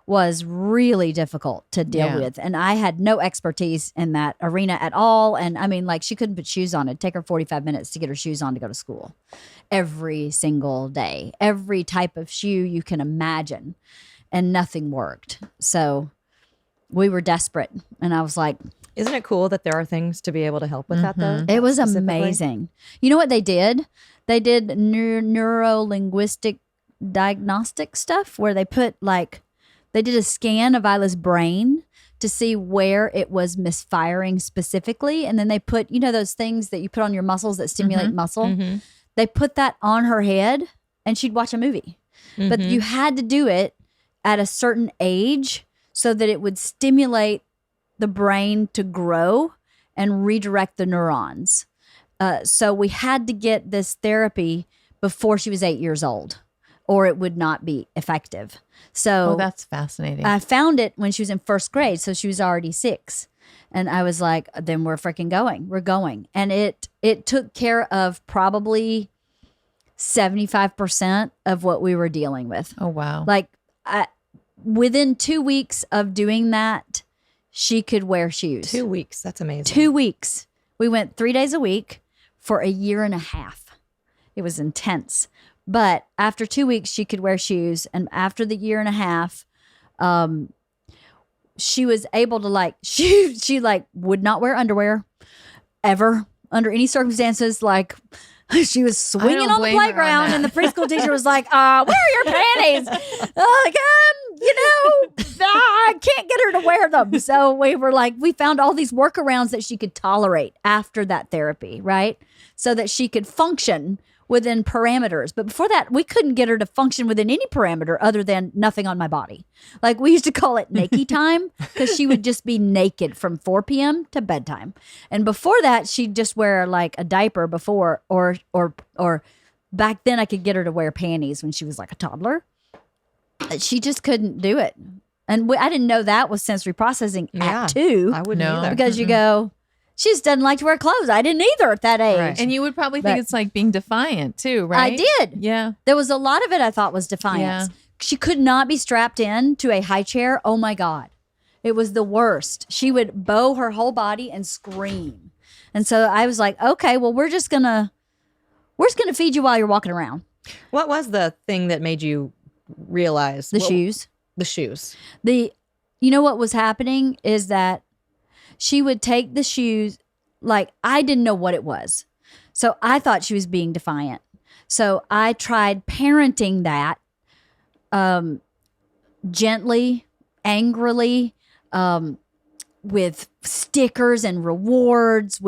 was really difficult to deal with. And I had no expertise in that arena at all. And I mean, like, she couldn't put shoes on. It'd take her 45 minutes to get her shoes on to go to school every single day, every type of shoe you can imagine. And nothing worked. So we were desperate. And I was like, isn't it cool that there are things to be able to help with that, though? it was amazing. You know what they did? They did neuro-linguistic diagnostic stuff where they put they did a scan of Isla's brain to see where it was misfiring specifically. And then they put, those things that you put on your muscles that stimulate muscle. They put that on her head and she'd watch a movie. But you had to do it at a certain age so that it would stimulate the brain to grow and redirect the neurons. So we had to get this therapy before she was 8 years old, or it would not be effective. So that's fascinating. I found it when she was in first grade, so she was already 6. And I was like, then we're freaking going. We're going. And it took care of probably 75% of what we were dealing with. Oh, wow. Within 2 weeks of doing that, she could wear shoes. 2 weeks. That's amazing. 2 weeks. We went 3 days a week for a year and a half. It was intense. But after 2 weeks, she could wear shoes. And after the year and a half, she was able to she would not wear underwear ever under any circumstances. She was swinging on the playground, and the preschool teacher was like, where are your panties? I can't get her to wear them. So we found all these workarounds that she could tolerate after that therapy, right? So that she could function within parameters. But before that, we couldn't get her to function within any parameter other than nothing on my body. We used to call it naked time, because she would just be naked from 4 p.m. to bedtime. And before that, she'd just wear a diaper before, or back then I could get her to wear panties when she was a toddler. She just couldn't do it. And I didn't know that was sensory processing at 2. I wouldn't No. either. Because you go, she just doesn't like to wear clothes. I didn't either at that age. Right. And you would probably think But- it's like being defiant too, right? I did. Yeah. There was a lot of it I thought was defiance. Yeah. She could not be strapped in to a high chair. Oh my God. It was the worst. She would bow her whole body and scream. And so I was like, okay, well, we're just gonna feed you while you're walking around. What was the thing that made you realize The shoes. The shoes. You know what was happening is that she would take the shoes, like I didn't know what it was. So I thought she was being defiant. So I tried parenting that gently, angrily, with stickers and rewards.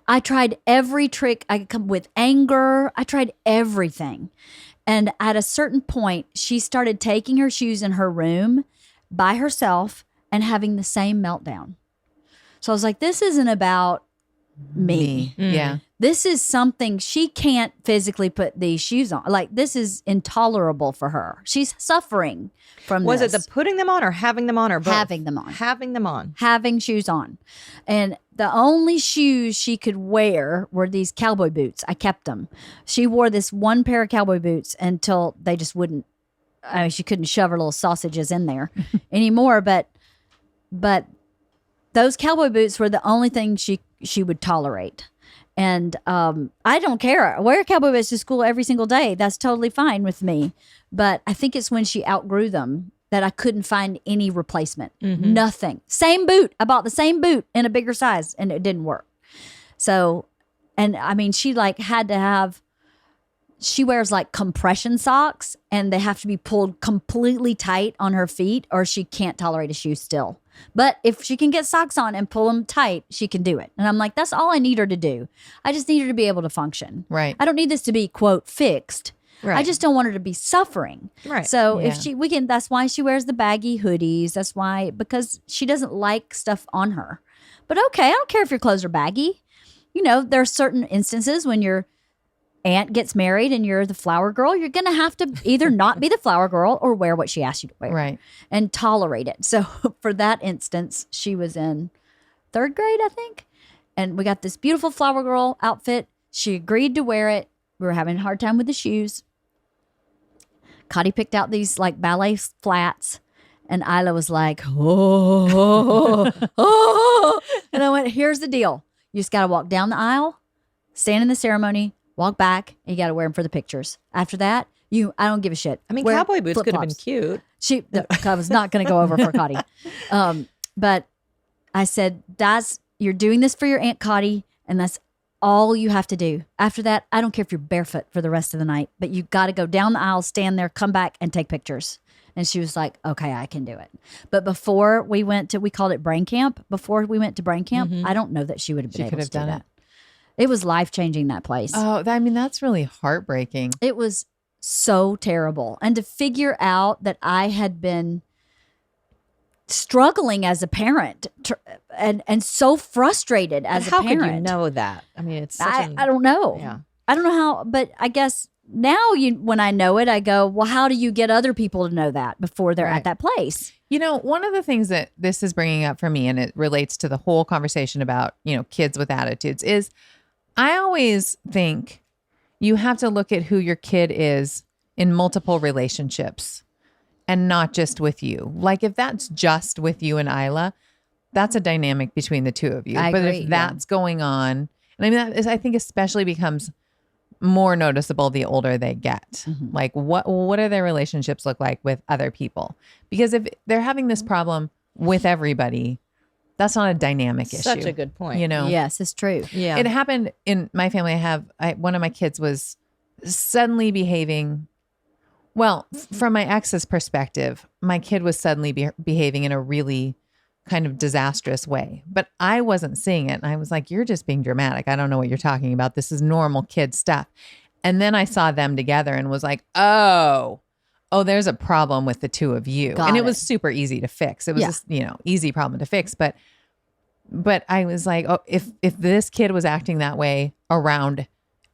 I tried every trick I could come with anger. I tried everything. And at a certain point, she started taking her shoes in her room by herself and having the same meltdown. So I was like, this isn't about me. Yeah. This is something she can't physically put these shoes on. Like, this is intolerable for her. She's suffering from Was this. it the putting them on or having them on or both? Having them on. Having them on. Having shoes on. And the only shoes she could wear were these cowboy boots. I kept them. She wore this one pair of cowboy boots until they just wouldn't, I mean, she couldn't shove her little sausages in there anymore. But those cowboy boots were the only thing she would tolerate. And I don't care. I wear cowboy boots to school every single day. That's totally fine with me. But I think it's when she outgrew them that I couldn't find any replacement. Nothing. Same boot. I bought the same boot in a bigger size and it didn't work. So, and I mean, she like had to have, she wears like compression socks and they have to be pulled completely tight on her feet or she can't tolerate a shoe still. But if she can get socks on and pull them tight, she can do it. And I'm like, that's all I need her to do. I just need her to be able to function. Right. I don't need this to be, quote, fixed. Right. I just don't want her to be suffering. Right. So Yeah. that's why she wears the baggy hoodies. That's why, because she doesn't like stuff on her. But okay, I don't care if your clothes are baggy. You know, there are certain instances when your aunt gets married and you're the flower girl, you're going to have to either not be the flower girl or wear what she asked you to wear. Right. And tolerate it. So for that instance, she was in 3rd grade, I think. And we got this beautiful flower girl outfit. She agreed to wear it. We were having a hard time with the shoes. Cotty picked out these like ballet flats. And Isla was like, oh. And I went, here's the deal. You just got to walk down the aisle, stand in the ceremony, walk back, and you got to wear them for the pictures. After that, I don't give a shit. I mean, Wear cowboy boots could have been flip-flops. cute. I was not going to go over for Cotty. But I said, you're doing this for your Aunt Cotty, and that's all you have to do. After that, I don't care if you're barefoot for the rest of the night, but you got to go down the aisle, stand there, come back, and take pictures. And she was like, okay, I can do it. But before we called it brain camp. Before we went to brain camp, I don't know that she would have been She able could to have do done that. It was life-changing, that place. Oh, I mean, that's really heartbreaking. It was so terrible. And to figure out that I had been struggling as a parent and so frustrated as How a parent. could you know that? I mean, it's such I don't know. Yeah. I don't know how, but I guess now when I know it, I go, well, how do you get other people to know that before they're Right. at that place? You know, one of the things that this is bringing up for me, and it relates to the whole conversation about, kids with attitudes, is I always think you have to look at who your kid is in multiple relationships and not just with you. Like if that's just with you and Isla, that's a dynamic between the two of you. I But agree, if that's going on, and I mean, that is, I think especially becomes more noticeable the older they get. Like what do their relationships look like with other people? Because if they're having this problem with everybody, that's not a dynamic issue. Such a good point. Yes, it's true. Yeah. It happened in my family. One of my kids was suddenly behaving. Well, from my ex's perspective, my kid was suddenly behaving in a really kind of disastrous way, but I wasn't seeing it. And I was like, you're just being dramatic. I don't know what you're talking about. This is normal kid stuff. And then I saw them together and was like, oh, there's a problem with the two of you. Got and it it. was super easy to fix. It was just, easy problem to fix. But I was like, oh, if this kid was acting that way around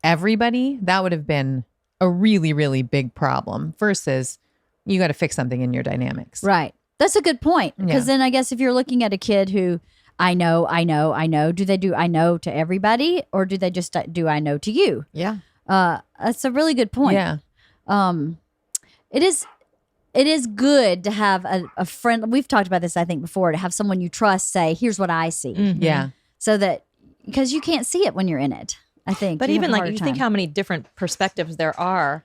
everybody, that would have been a really, really big problem versus you got to fix something in your dynamics. Right. That's a good point. Because Yeah. then I guess if you're looking at a kid who I know, do they do I know to everybody, or do they just do I know to you? Yeah. That's a really good point. Yeah. It is good to have a friend. We've talked about this, I think, before, to have someone you trust say, here's what I see. Yeah. So that, because you can't see it when you're in it, I think. But You have even a like, harder you think time. how many different perspectives there are,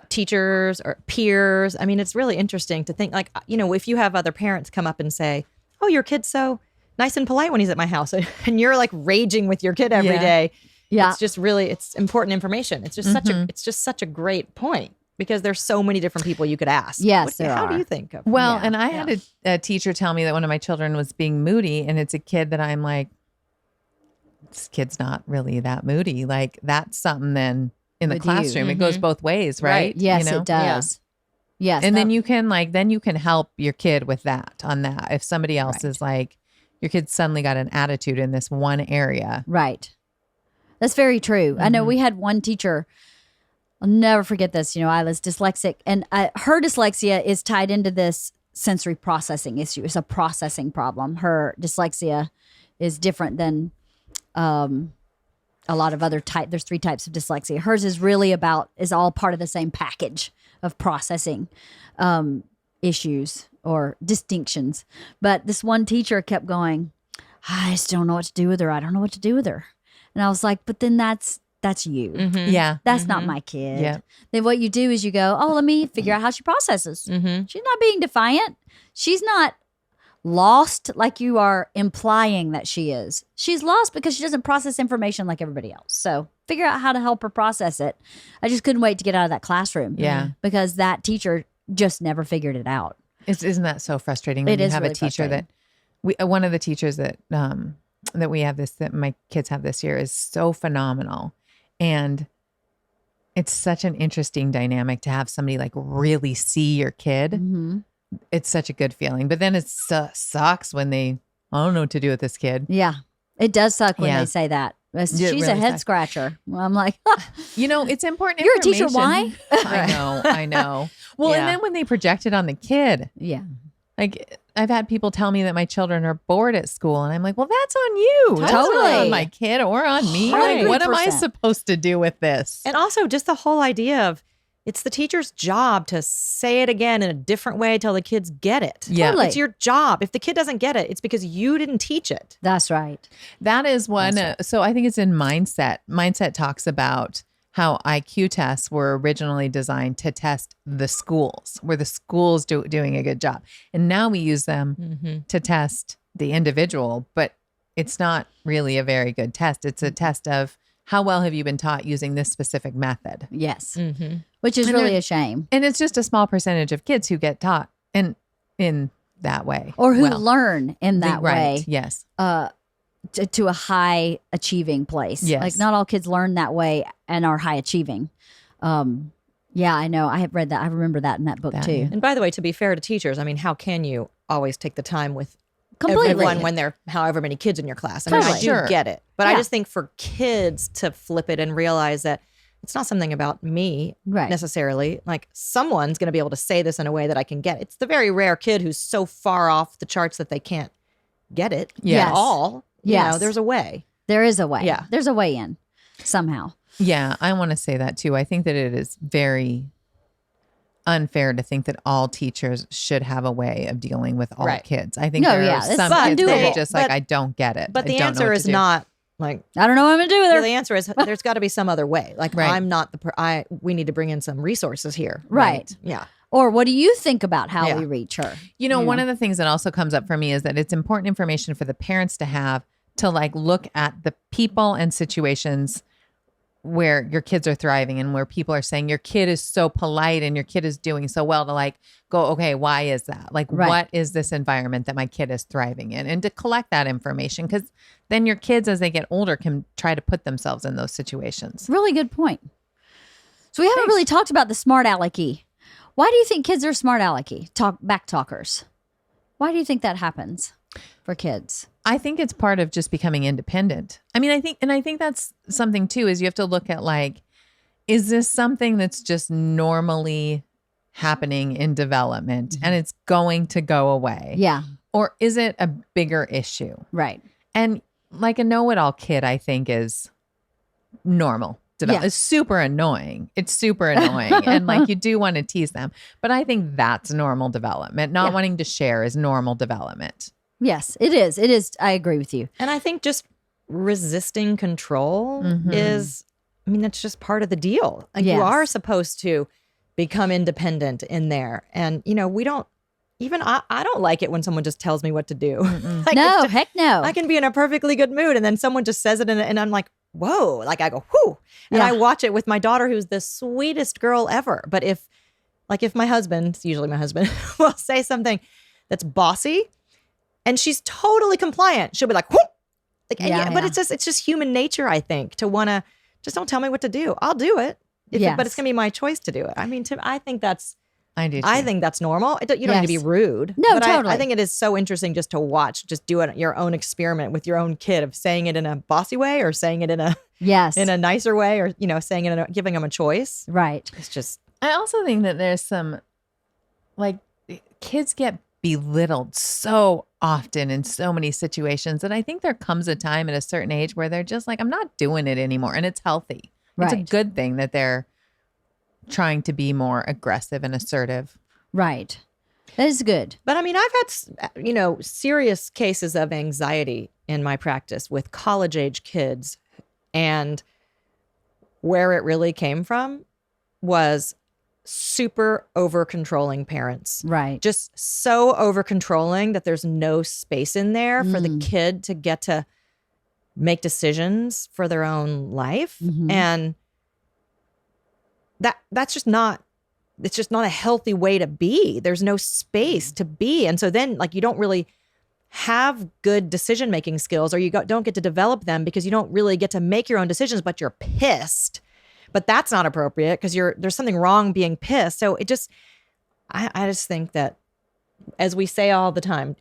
teachers or peers. I mean, it's really interesting to think, like, if you have other parents come up and say, oh, your kid's so nice and polite when he's at my house, and you're like raging with your kid every Yeah. day. Yeah. It's just really, it's important information. It's just such a great point, because there's so many different people you could ask. Yes, there How do are. you think of? Well, Yeah. and I had a teacher tell me that one of my children was being moody, and it's a kid that I'm like, this kid's not really that moody. Like, that's something then in the With you. classroom. It goes both ways, right? Yes, You know? it does. Yes. And then you can help your kid with that on that. If somebody else Right. is like, your kid suddenly got an attitude in this one area. Right. That's very true. I know Mm-hmm. we had one teacher, I'll never forget this. Isla's dyslexic, and her dyslexia is tied into this sensory processing issue. It's a processing problem. Her dyslexia is different than a lot of other there's 3 types of dyslexia. Hers is really is all part of the same package of processing issues or distinctions. But this one teacher kept going, I just don't know what to do with her. I don't know what to do with her. And I was like, but then that's you. Yeah. That's not my kid. Yeah. Then what you do is you go, let me figure out how she processes. She's not being defiant. She's not lost like you are implying that she is. She's lost because she doesn't process information like everybody else. So figure out how to help her process it. I just couldn't wait to get out of that classroom. Yeah. Because that teacher just never figured it out. Isn't that so frustrating when It you is have really a teacher frustrating. that one of the teachers that we have that my kids have this year is so phenomenal. And it's such an interesting dynamic to have somebody like really see your kid. Mm-hmm. It's such a good feeling. But then it sucks when I don't know what to do with this kid. Yeah. It does suck when Yeah. they say that. She's It a really head sucks. scratcher. Well, I'm like, It's important. You're a teacher, information. I know. Well, Yeah. and then when they project it on the kid, yeah. like I've had people tell me that my children are bored at school, and I'm like, well, that's on you. That's not Totally. on my kid or on me. Like, what am I 100%. supposed to do with this? And also just the whole idea of, it's the teacher's job to say it again in a different way till the kids get it. Yeah. Totally. It's your job. If the kid doesn't get it, it's because you didn't teach it. That's right. That is one. So I think it's in Mindset. Mindset talks about how IQ tests were originally designed to test the schools, where the schools doing a good job. And now we use them to test the individual, but it's not really a very good test. It's a test of how well have you been taught using this specific method. Yes. Mm-hmm. Which is And really there- a shame. And it's just a small percentage of kids who get taught in that way. Or who Well, learn in that right. way Yes. to a high achieving place. Yes. Like not all kids learn that way and are high achieving. Yeah, I know. I have read that. I remember that in that book That, too. yeah. And by the way, to be fair to teachers, I mean, how can you always take the time with Completely. everyone when there are however many kids in your class? I mean, I Totally. do Sure. get it. But I Yeah. just think for kids to flip it and realize that it's not something about me Right. necessarily. Like, someone's going to be able to say this in a way that I can get. It's the very rare kid who's so far off the charts that they can't get it Yes. at all. You Yes. know, there's a way. There is a way. Yeah. There's a way in somehow. Yeah, I want to say that too. I think that it is very unfair to think that all teachers should have a way of dealing with all Right. kids. I think No, there yeah, are it's some kids that undoable. are just like, But- I don't get it. But I the don't know answer what is to do. not like, I don't know what I'm going to do with her. the answer is there's got to be some other way. Like, Right. I'm not we need to bring in some resources here. Right. Yeah. Or what do you think about how Yeah. we reach her? You know, one of the things that also comes up for me is that it's important information for the parents to have to like look at the people and situations where your kids are thriving and where people are saying your kid is so polite and your kid is doing so well, to like go, okay, why is that? Like, Right. what is this environment that my kid is thriving in? And to collect that information, because then your kids, as they get older, can try to put themselves in those situations. Really good point. So we haven't really talked about the smart alecky. Why do you think kids are smart alecky? Back talkers. Why do you think that happens for kids? I think it's part of just becoming independent. I mean, I think that's something too, is you have to look at like, is this something that's just normally happening in development and it's going to go away? Yeah. Or is it a bigger issue? Right. And like a know-it-all kid, I think is normal. It's super annoying. It's super annoying. And like you do want to tease them. But I think that's normal development. Not wanting to share is normal development. Yes, it is. It is. I agree with you. And I think just resisting control is, I mean, that's just part of the deal. Like you are supposed to become independent in there. And, you know, we don't, even I don't like it when someone just tells me what to do. Like, no, just, heck no. I can be in a perfectly good mood and then someone just says it and I'm like, whoa, like I go, whoo. And I watch it with my daughter, who's the sweetest girl ever. But if my husband, it's usually my husband, will say something that's bossy and she's totally compliant, she'll be like, whoo. Like, but it's just human nature, I think, to want to just don't tell me what to do. I'll do it. But it's going to be my choice to do it. I mean, I think that's normal. You don't need to be rude. No, but totally. I think it is so interesting just to watch, just do your own experiment with your own kid of saying it in a bossy way or saying it in a nicer way or, you know, saying it giving them a choice. Right. It's just. I also think that there's some, like, kids get belittled so often in so many situations that I think there comes a time at a certain age where they're just like, I'm not doing it anymore. And it's healthy. Right. It's a good thing that they're trying to be more aggressive and assertive. Right. That is good. But I mean, I've had, you know, serious cases of anxiety in my practice with college age kids. And where it really came from was super over controlling parents. Right. Just so over controlling that there's no space in there for the kid to get to make decisions for their own life. And that's just not, it's just not a healthy way to be. There's no space to be. And so then like you don't really have good decision-making skills or you don't get to develop them because you don't really get to make your own decisions, but you're pissed. But that's not appropriate because there's something wrong being pissed. So it just, I just think that as we say all the time,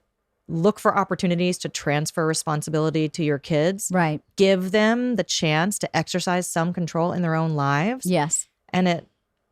look for opportunities to transfer responsibility to your kids. Right. Give them the chance to exercise some control in their own lives. Yes. And it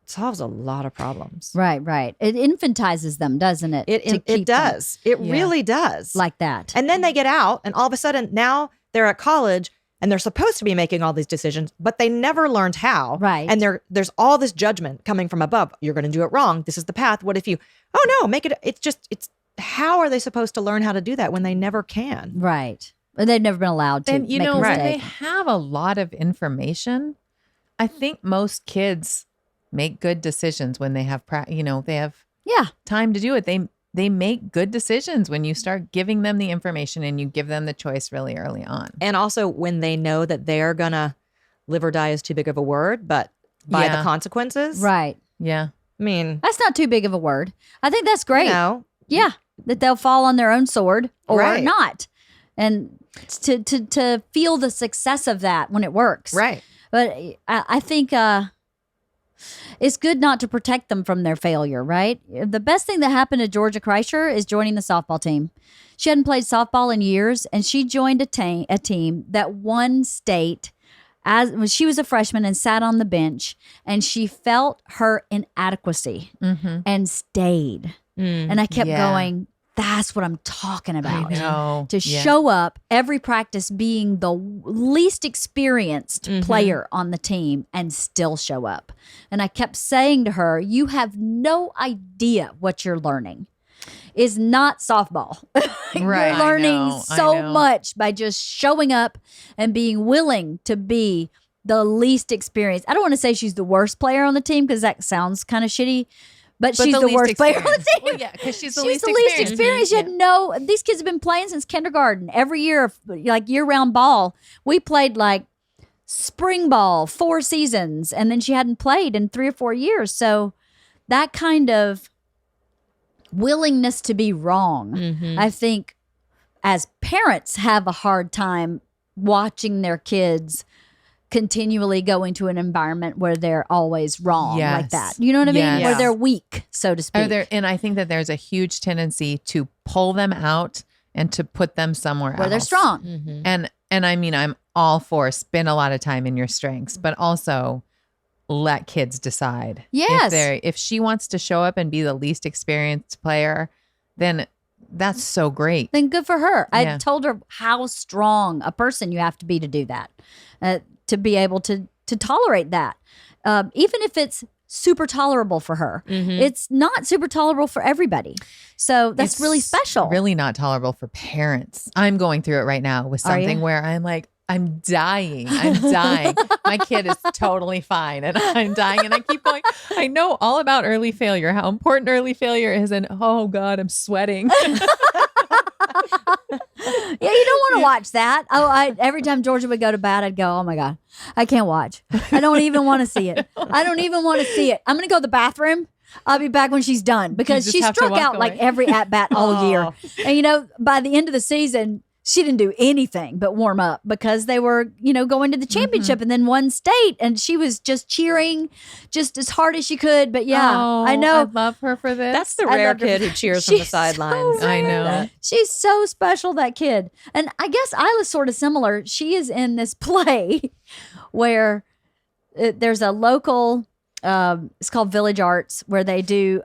solves a lot of problems. Right, right. It infantizes them, doesn't it? It does. It really does. Like that. And then they get out and all of a sudden now they're at college and they're supposed to be making all these decisions, but they never learned how. Right. And there's all this judgment coming from above. You're going to do it wrong. This is the path. What if you, oh no, make it, it's how are they supposed to learn how to do that when they never can? Right. And they've never been allowed to. And you make know, a when mistake. they have a lot of information, I think most kids make good decisions when they have, they have time to do it. They make good decisions when you start giving them the information and you give them the choice really early on. And also when they know that they're going to live or die is too big of a word, but by the consequences. Right. Yeah. I mean. That's not too big of a word. I think that's great. You know, yeah. That they'll fall on their own sword or not. And to feel the success of that when it works. Right. But I think it's good not to protect them from their failure, right? The best thing that happened to Georgia Kreischer is joining the softball team. She hadn't played softball in years, and she joined a team that won state when she was a freshman and sat on the bench, and she felt her inadequacy and stayed. And I kept going, that's what I'm talking about. I know. To show up every practice being the least experienced player on the team and still show up. And I kept saying to her, you have no idea what you're learning. Is not softball. Right. You're learning I so know. much by just showing up and being willing to be the least experienced. I don't want to say she's the worst player on the team because that sounds kind of shitty. But she's the worst player on the team. Well, yeah, because she's the She's least the least experienced. experienced. She had these kids have been playing since kindergarten. Every year, like year-round ball. We played like spring ball 4 seasons, and then she hadn't played in 3 or 4 years. So that kind of willingness to be wrong, I think, as parents have a hard time watching their kids continually go into an environment where they're always wrong like that. You know what I mean? Where they're weak, so to speak. And I think that there's a huge tendency to pull them out and to put them somewhere where else. they're strong. And I mean, I'm all for spend a lot of time in your strengths, but also let kids decide. Yes. If she wants to show up and be the least experienced player, then that's so great. Then good for her. Yeah. I told her how strong a person you have to be to do that, to be able to tolerate that. Even if it's super tolerable for her, it's not super tolerable for everybody. So that's really special. Really not tolerable for parents. I'm going through it right now with something where I'm like, I'm dying. My kid is totally fine and I'm dying. And I keep going, I know all about early failure, how important early failure is. And oh God, I'm sweating. Yeah, you don't want to watch that. Every time Georgia would go to bed, I'd go, oh my God, I can't watch. I don't even want to see it. I don't even want to see it. I'm going to go to the bathroom. I'll be back when she's done because she struck out like every at-bat all year. And, by the end of the season, she didn't do anything but warm up because they were, going to the championship and then won state. And she was just cheering just as hard as she could. But I know. I love her for this. That's the rare kid who cheers from the sidelines. So I know. She's so special, that kid. And I guess Isla's sort of similar. She is in this play where there's a local, it's called Village Arts, where they do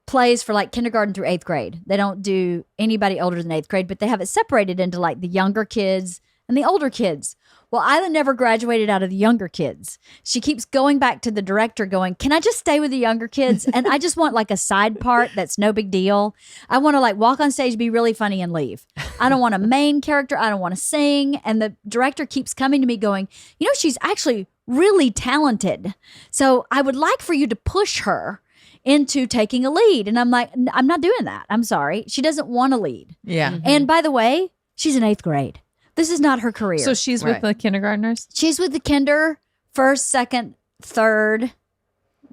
plays for like kindergarten through 8th grade. They don't do anybody older than 8th grade, but they have it separated into like the younger kids and the older kids. Well, Isla never graduated out of the younger kids. She keeps going back to the director going, can I just stay with the younger kids? And I just want like a side part that's no big deal. I want to like walk on stage, be really funny and leave. I don't want a main character. I don't want to sing. And the director keeps coming to me going, she's actually really talented. So I would like for you to push her into taking a lead. And I'm like, I'm not doing that. I'm sorry. She doesn't want to lead. Yeah. And by the way, she's in 8th grade. This is not her career. So she's with the kindergartners? She's with the kinder, 1st, 2nd, 3rd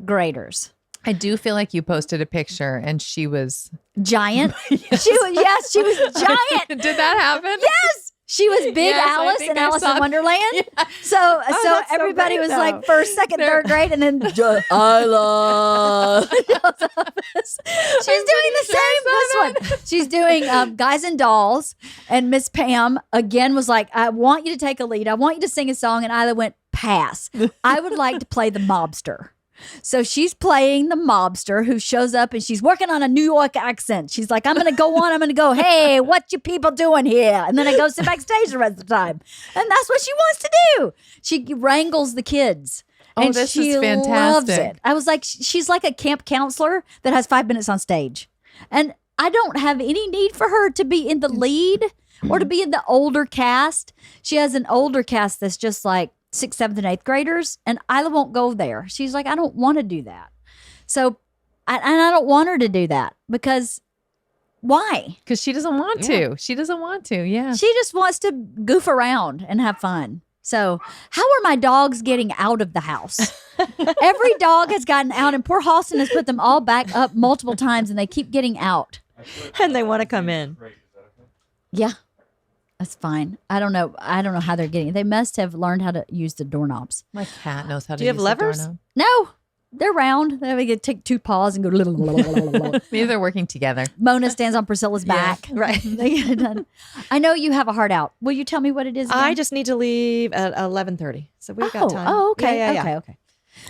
graders. I do feel like you posted a picture and she was giant. Yes. She was giant. Did that happen? Yes. She was big Alice in Alice in Wonderland. Yeah. So everybody was like 1st, 2nd, 3rd grade, and then Isla. She's doing the same this one. She's doing Guys and Dolls, and Miss Pam again was like, I want you to take a lead. I want you to sing a song, and Isla went, pass. I would like to play the mobster. So she's playing the mobster who shows up and she's working on a New York accent. She's like, I'm going to go, hey, what you people doing here? And then I go sit backstage the rest of the time. And that's what she wants to do. She wrangles the kids. And this she is fantastic. loves it. I was like, she's like a camp counselor that has 5 minutes on stage. And I don't have any need for her to be in the lead or to be in the older cast. She has an older cast that's just like 6th, 7th, and 8th graders, and Isla won't go there. She's like, I don't want to do that. So, I don't want her to do that because why? Because she doesn't want to. She doesn't want to. Yeah. She just wants to goof around and have fun. So, how are my dogs getting out of the house? Every dog has gotten out, and poor Halston has put them all back up multiple times, and they keep getting out. And they want to come in. Yeah. That's fine. I don't know how they're getting it. They must have learned how to use the doorknobs. My cat knows how to Do you have use levers? the doorknob. No, they're round. They get take 2 paws and go. Maybe they're working together. Mona stands on Priscilla's back. Right. They get it done. I know you have a heart out. Will you tell me what it is? Again? I just need to leave at 11:30, so we've got time. Oh, okay. Yeah. Okay.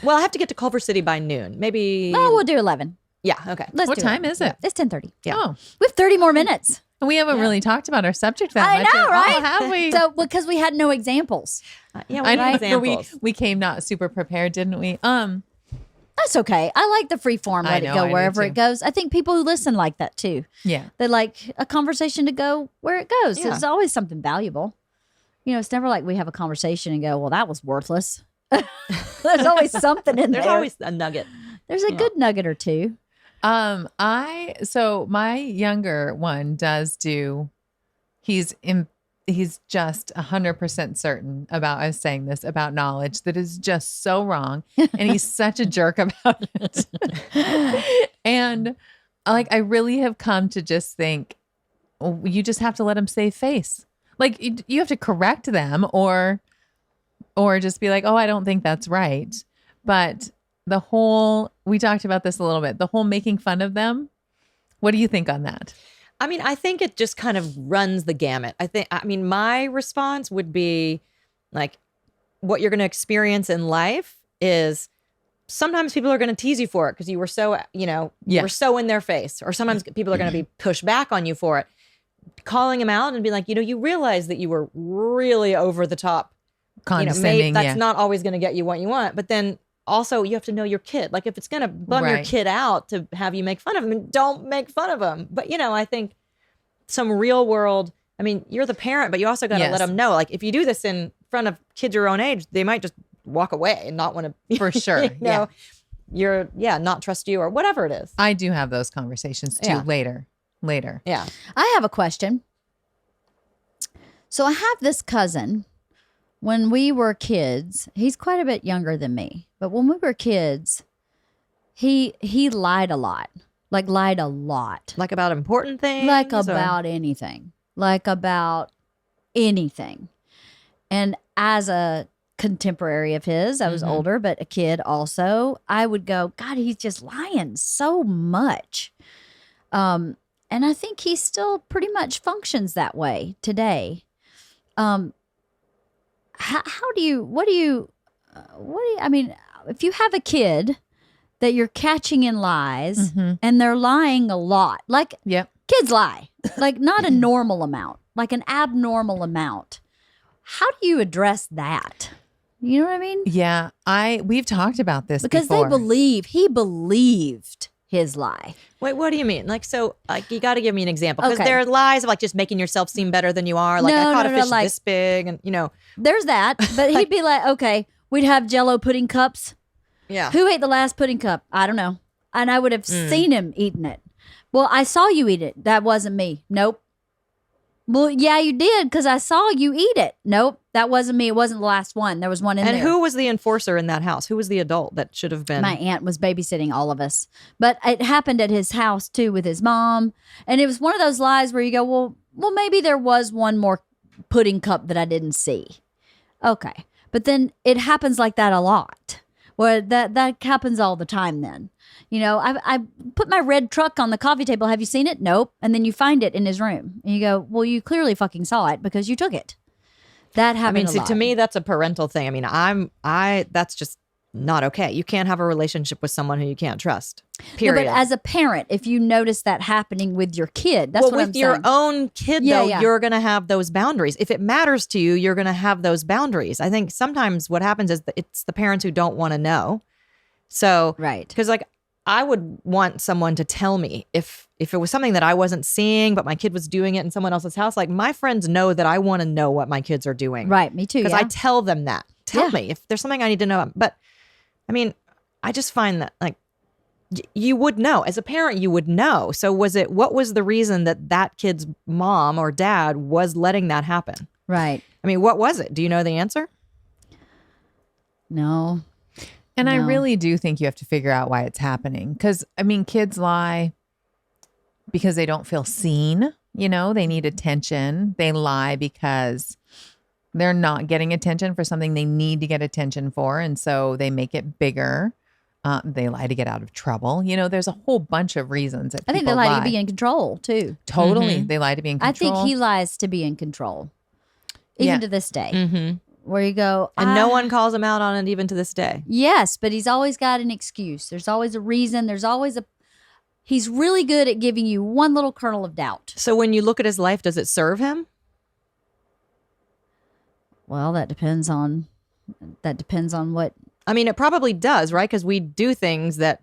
Well, I have to get to Culver City by noon. Maybe. Oh, we'll do 11. Yeah. Okay. What time is it? It's 10:30. Yeah. Oh, We have 30 more minutes. we haven't really talked about our subject that I much. know, right? Oh, have we? So because we had no examples. Yeah. I We know. need But examples. we came not super prepared, didn't we? That's okay. I like the free form. I Let know, it go I do wherever too. it goes. I think people who listen like that too. Yeah. They like a conversation to go where it goes. Yeah. There's always something valuable. It's never like we have a conversation and go, well, that was worthless. There's always something in There's there. always a nugget. There's a good nugget or two. So my younger one does do. He's just 100% certain about us saying this about knowledge that is just so wrong, and he's such a jerk about it. And like, I really have come to just think, you just have to let him save face. Like, you have to correct them or just be like, oh, I don't think that's right. But we talked about this a little bit, the whole making fun of them. What do you think on that? I mean, I think it just kind of runs the gamut. My response would be like, what you're going to experience in life is sometimes people are going to tease you for it because you were so, you were so in their face. Or sometimes people are going to be pushed back on you for it. Calling them out and be like, you realize that you were really over the top. Condescending. That's not always going to get you what you want. But then also you have to know your kid. Like if it's going to bum your kid out to have you make fun of them, don't make fun of them. But, I think some real world, you're the parent, but you also got to let them know. Like if you do this in front of kids your own age, they might just walk away and not want to. For sure. Not trust you or whatever it is. I do have those conversations too later. Yeah. I have a question. So I have this cousin. When we were kids, he's quite a bit younger than me, but when we were kids, he lied a lot. Like lied a lot. Like about important things? Like about anything. Like about anything. And as a contemporary of his, I was older, but a kid also, I would go, God, he's just lying so much. And I think he still pretty much functions that way today. If you have a kid that you're catching in lies and they're lying a lot, like kids lie, like not a normal amount, like an abnormal amount. How do you address that? You know what I mean? Yeah. We've talked about this because before. he believed his lie. Wait, what do you mean? Like, so you got to give me an example because there are lies of like just making yourself seem better than you are. Like I caught a fish this big and There's that, but he'd be like, okay, we'd have Jell-O pudding cups. Yeah. Who ate the last pudding cup? I don't know. And I would have seen him eating it. Well, I saw you eat it. That wasn't me. Nope. Well, yeah, you did because I saw you eat it. Nope, that wasn't me. It wasn't the last one. There was one in there. And who was the enforcer in that house? Who was the adult that should have been? My aunt was babysitting all of us. But it happened at his house, too, with his mom. And it was one of those lies where you go, well, maybe there was one more pudding cup that I didn't see. Okay. But then it happens like that a lot. Well, that happens all the time then. I put my red truck on the coffee table. Have you seen it? Nope. And then you find it in his room. And you go, well, you clearly fucking saw it because you took it. That happens a lot. To me, that's a parental thing. That's just not okay. You can't have a relationship with someone who you can't trust. Period. No, but as a parent, if you notice that happening with your kid, that's what I'm saying. With your own kid, you're going to have those boundaries. If it matters to you, you're going to have those boundaries. I think sometimes what happens is that it's the parents who don't want to know. So, right. Because I would want someone to tell me if it was something that I wasn't seeing, but my kid was doing it in someone else's house. Like my friends know that I want to know what my kids are doing. Right. Me too. Because I tell them that. Tell me if there's something I need to know. But I just find that you would know as a parent, you would know. So what was the reason that kid's mom or dad was letting that happen? Right. What was it? Do you know the answer? No. And I really do think you have to figure out why it's happening. Because, kids lie because they don't feel seen. They need attention. They lie because they're not getting attention for something they need to get attention for. And so they make it bigger. They lie to get out of trouble. There's a whole bunch of reasons that I think they lie to be in control, too. Totally. They lie to be in control. I think he lies to be in control. Even to this day. Mm-hmm. Where you go, and no one calls him out on it even to this day. Yes, but he's always got an excuse. There's always a reason. He's really good at giving you one little kernel of doubt. So when you look at his life, does it serve him? Well, that depends on what. It probably does, right? Because we do things that.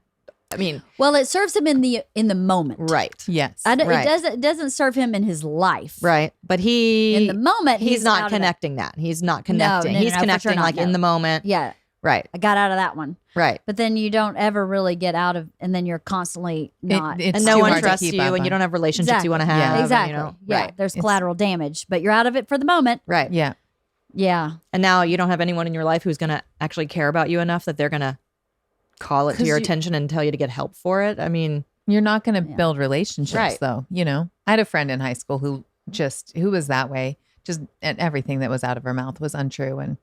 Well, it serves him in the moment, right? Yes, It doesn't serve him in his life, right? But in the moment, he's not connecting that. He's not connecting. He's connecting sure in the moment. Yeah, right. I got out of that one, right? But then you don't ever really get out of, and then you're constantly not, and no one trusts you, and you don't have relationships you want to have. Yeah, exactly. Right. There's collateral damage, but you're out of it for the moment, right? Yeah, yeah. And now you don't have anyone in your life who's going to actually care about you enough that they're going to call it to your attention and tell you to get help for it. You're not going to build relationships though. I had a friend in high school who was that way. Just and everything that was out of her mouth was untrue. And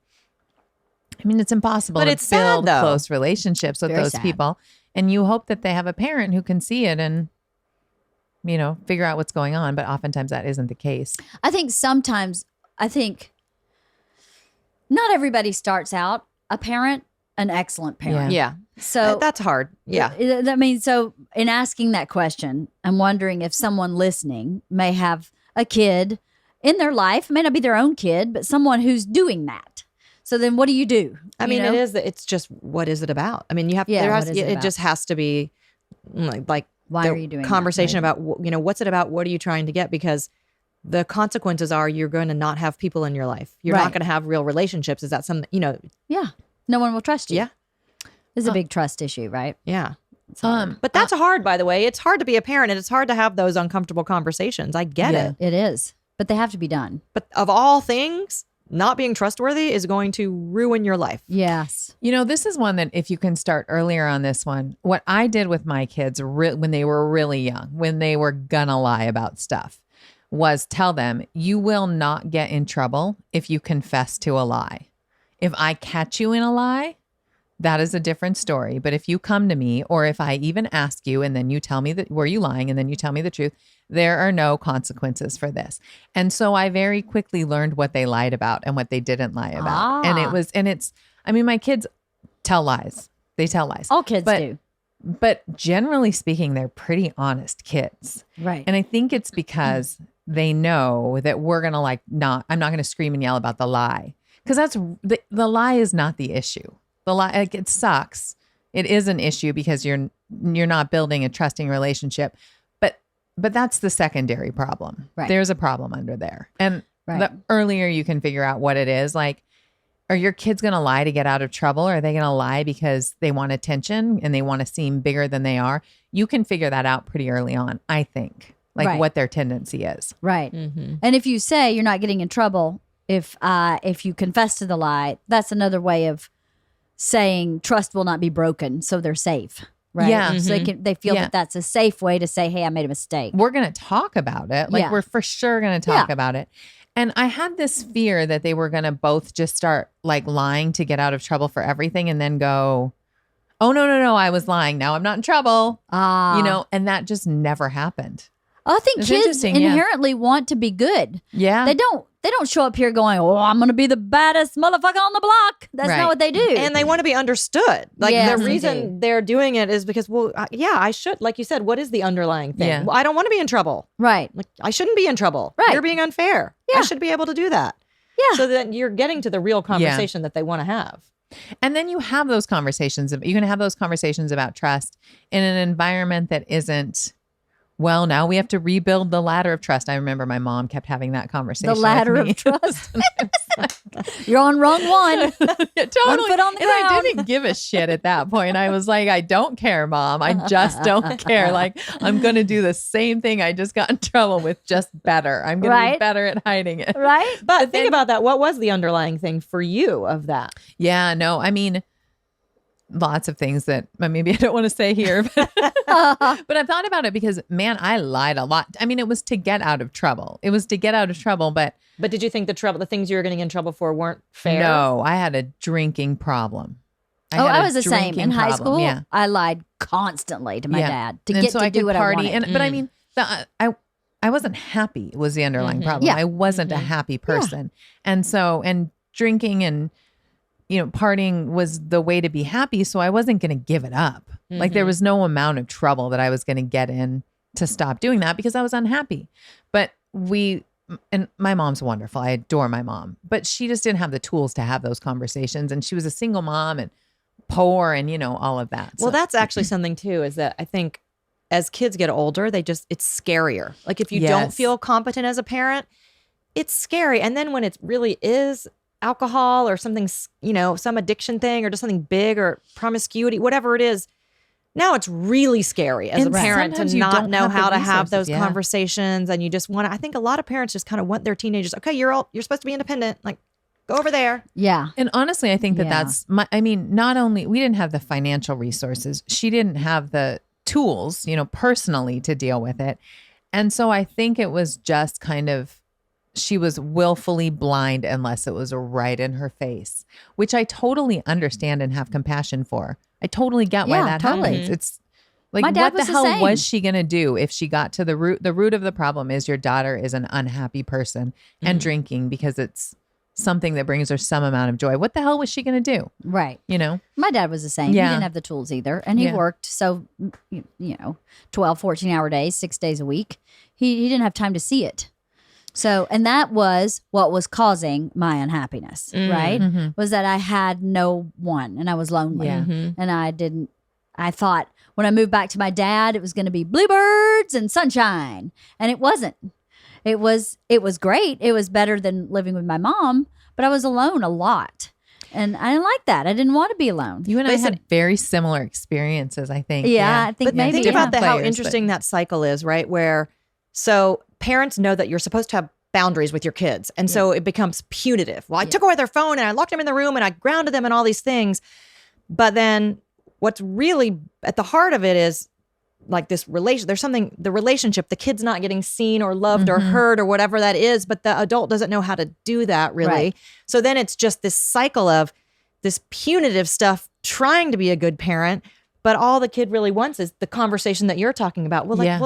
it's impossible to build close relationships with those people. And you hope that they have a parent who can see it and, figure out what's going on. But oftentimes that isn't the case. I think sometimes, not everybody starts out a parent. an excellent parent. Yeah. So That's hard. Yeah. I mean, so in asking that question, I'm wondering if someone listening may have a kid in their life, it may not be their own kid, but someone who's doing that. So then what do you do? I mean, it's just, what is it about? I mean, you have, it just has to be like why are you doing conversation about, what's it about? What are you trying to get? Because the consequences are you're going to not have people in your life. You're not going to have real relationships. Is that something, Yeah. No one will trust you. Yeah. It's a big trust issue, right? Yeah. But that's hard, by the way. It's hard to be a parent, and it's hard to have those uncomfortable conversations. I get it. It is. But they have to be done. But of all things, not being trustworthy is going to ruin your life. Yes. This is one that if you can start earlier on this one, what I did with my kids when they were really young, when they were gonna lie about stuff, was tell them, you will not get in trouble if you confess to a lie. If I catch you in a lie, that is a different story. But if you come to me, or if I even ask you and then you tell me that, were you lying? And then you tell me the truth, there are no consequences for this. And so I very quickly learned what they lied about and what they didn't lie about. And my kids tell lies. They tell lies. All kids do. But generally speaking, they're pretty honest kids. Right. And I think it's because they know that we're going to I'm not going to scream and yell about the lie. Because that's the lie is not the issue. The lie, it sucks. It is an issue because you're not building a trusting relationship. But that's the secondary problem. Right. There's a problem under there. And the earlier you can figure out what it is, like, are your kids going to lie to get out of trouble? Or are they going to lie because they want attention and they want to seem bigger than they are? You can figure that out pretty early on, I think, what their tendency is. Right. Mm-hmm. And if you say you're not getting in trouble, if you confess to the lie, that's another way of saying trust will not be broken, so they're safe. Right. Yeah. So they feel that that's a safe way to say, hey, I made a mistake. We're going to talk about it. We're for sure going to talk about it. And I had this fear that they were going to both just start lying to get out of trouble for everything and then go, oh, no, I was lying. Now I'm not in trouble. And that just never happened. I think kids inherently want to be good. Yeah. They don't show up here going, oh, I'm going to be the baddest motherfucker on the block. That's not what they do. And they want to be understood. The reason they're doing it is because, I should, like you said, what is the underlying thing? Yeah. Well, I don't want to be in trouble. Right. I shouldn't be in trouble. Right. You're being unfair. Yeah. I should be able to do that. Yeah. So that you're getting to the real conversation that they want to have. And then you have those conversations. You're going to have those conversations about trust in an environment that isn't, well, now we have to rebuild the ladder of trust. I remember my mom kept having that conversation. The ladder of trust. You're on rung one. Yeah, totally. 1 foot on the And I ground. didn't give a shit at that point. I was like, I don't care, Mom. I just don't care. I'm going to do the same thing I just got in trouble with, just better. I'm going to be better at hiding it. Right. But think about that. What was the underlying thing for you of that? Yeah, no, I mean, lots of things that maybe I don't want to say here, but I've thought about it because, man, I lied a lot. I mean, it was to get out of trouble. But did you think the things you were getting in trouble for weren't fair? No, I had a drinking problem. I was the same. In high school, yeah. I lied constantly to my dad to and get so to I do could what party. I wanted. But I mean, I wasn't happy was the underlying problem. Yeah. I wasn't a happy person. And drinking and partying was the way to be happy. So I wasn't going to give it up. There was no amount of trouble that I was going to get in to stop doing that because I was unhappy. But and my mom's wonderful. I adore my mom, but she just didn't have the tools to have those conversations. And she was a single mom and poor and, all of that. Well, that's actually something too, is that I think as kids get older, it's scarier. Like if you don't feel competent as a parent, it's scary. And then when it really is alcohol or something, some addiction thing or just something big or promiscuity, whatever it is, now it's really scary as a parent to not know how to have those conversations. And you just want to, I think a lot of parents just kind of want their teenagers, okay, you're supposed to be independent. Go over there. Yeah. And honestly, I think that's not only, we didn't have the financial resources, she didn't have the tools, personally to deal with it. And so I think it was just kind of, she was willfully blind unless it was right in her face, which I totally understand and have compassion for. I totally get why that happens. It's like, My dad what was the the hell same. was she going to do if she got to the root? The root of the problem is your daughter is an unhappy person and drinking because it's something that brings her some amount of joy. What the hell was she going to do? Right. You know? My dad was the same. Yeah. He didn't have the tools either. And he worked. So, 12, 14-hour days, 6 days a week. He didn't have time to see it. So, and that was what was causing my unhappiness, right? Mm-hmm. Was that I had no one and I was lonely. Yeah. And I thought when I moved back to my dad, it was going to be bluebirds and sunshine. And it wasn't. It was great. It was better than living with my mom, but I was alone a lot. And I didn't like that. I didn't want to be alone. You and I had very similar experiences, I think. Yeah, I think But maybe. think about how players, interesting that cycle is, right? Where so parents know that you're supposed to have boundaries with your kids. And so it becomes punitive. Well, I took away their phone and I locked them in the room and I grounded them and all these things. But then what's really at the heart of it is like this relation. There's something, the relationship, the kid's not getting seen or loved or heard or whatever that is, but the adult doesn't know how to do that really. Right. So then it's just this cycle of this punitive stuff, trying to be a good parent, but all the kid really wants is the conversation that you're talking about. Well, like,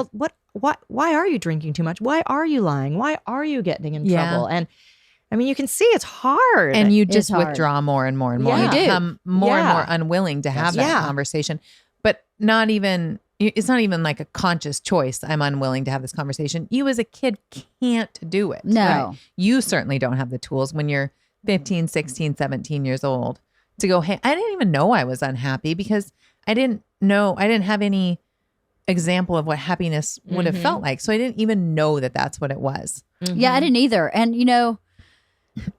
why are you drinking too much? Why are you lying? Why are you getting in trouble? And I mean, you can see it's hard. And you It's just hard. withdraw more and more and more. Yeah. You You do. become more and Yeah. more unwilling to have that Yeah. conversation. But it's not even like a conscious choice. I'm unwilling to have this conversation. You as a kid can't do it. No. Right? You certainly don't have the tools when you're 15, 16, 17 years old to go, hey, I didn't even know I was unhappy because I didn't have any example of what happiness would have felt like. So I didn't even know that that's what it was. Yeah, I didn't either. And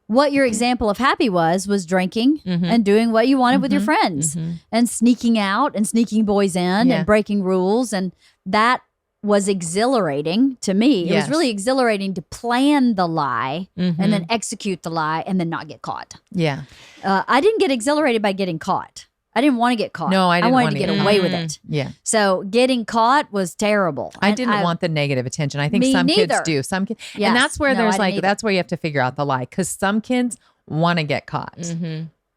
what your example of happy was drinking and doing what you wanted with your friends and sneaking out and sneaking boys in Yeah. and breaking rules. And that was exhilarating to me. It Yes. was really exhilarating to plan the lie and then execute the lie and then not get caught. Yeah. I didn't get exhilarated by getting caught. I didn't want to get caught. No, I didn't wanted want to to get get away caught. with it. Yeah. So getting caught was terrible. I And didn't want the negative attention. I think Me some kids neither. do. Some kids, Yes. and that's where No, I there's didn't like either. that's where you have to figure out the lie because some kids want to get caught.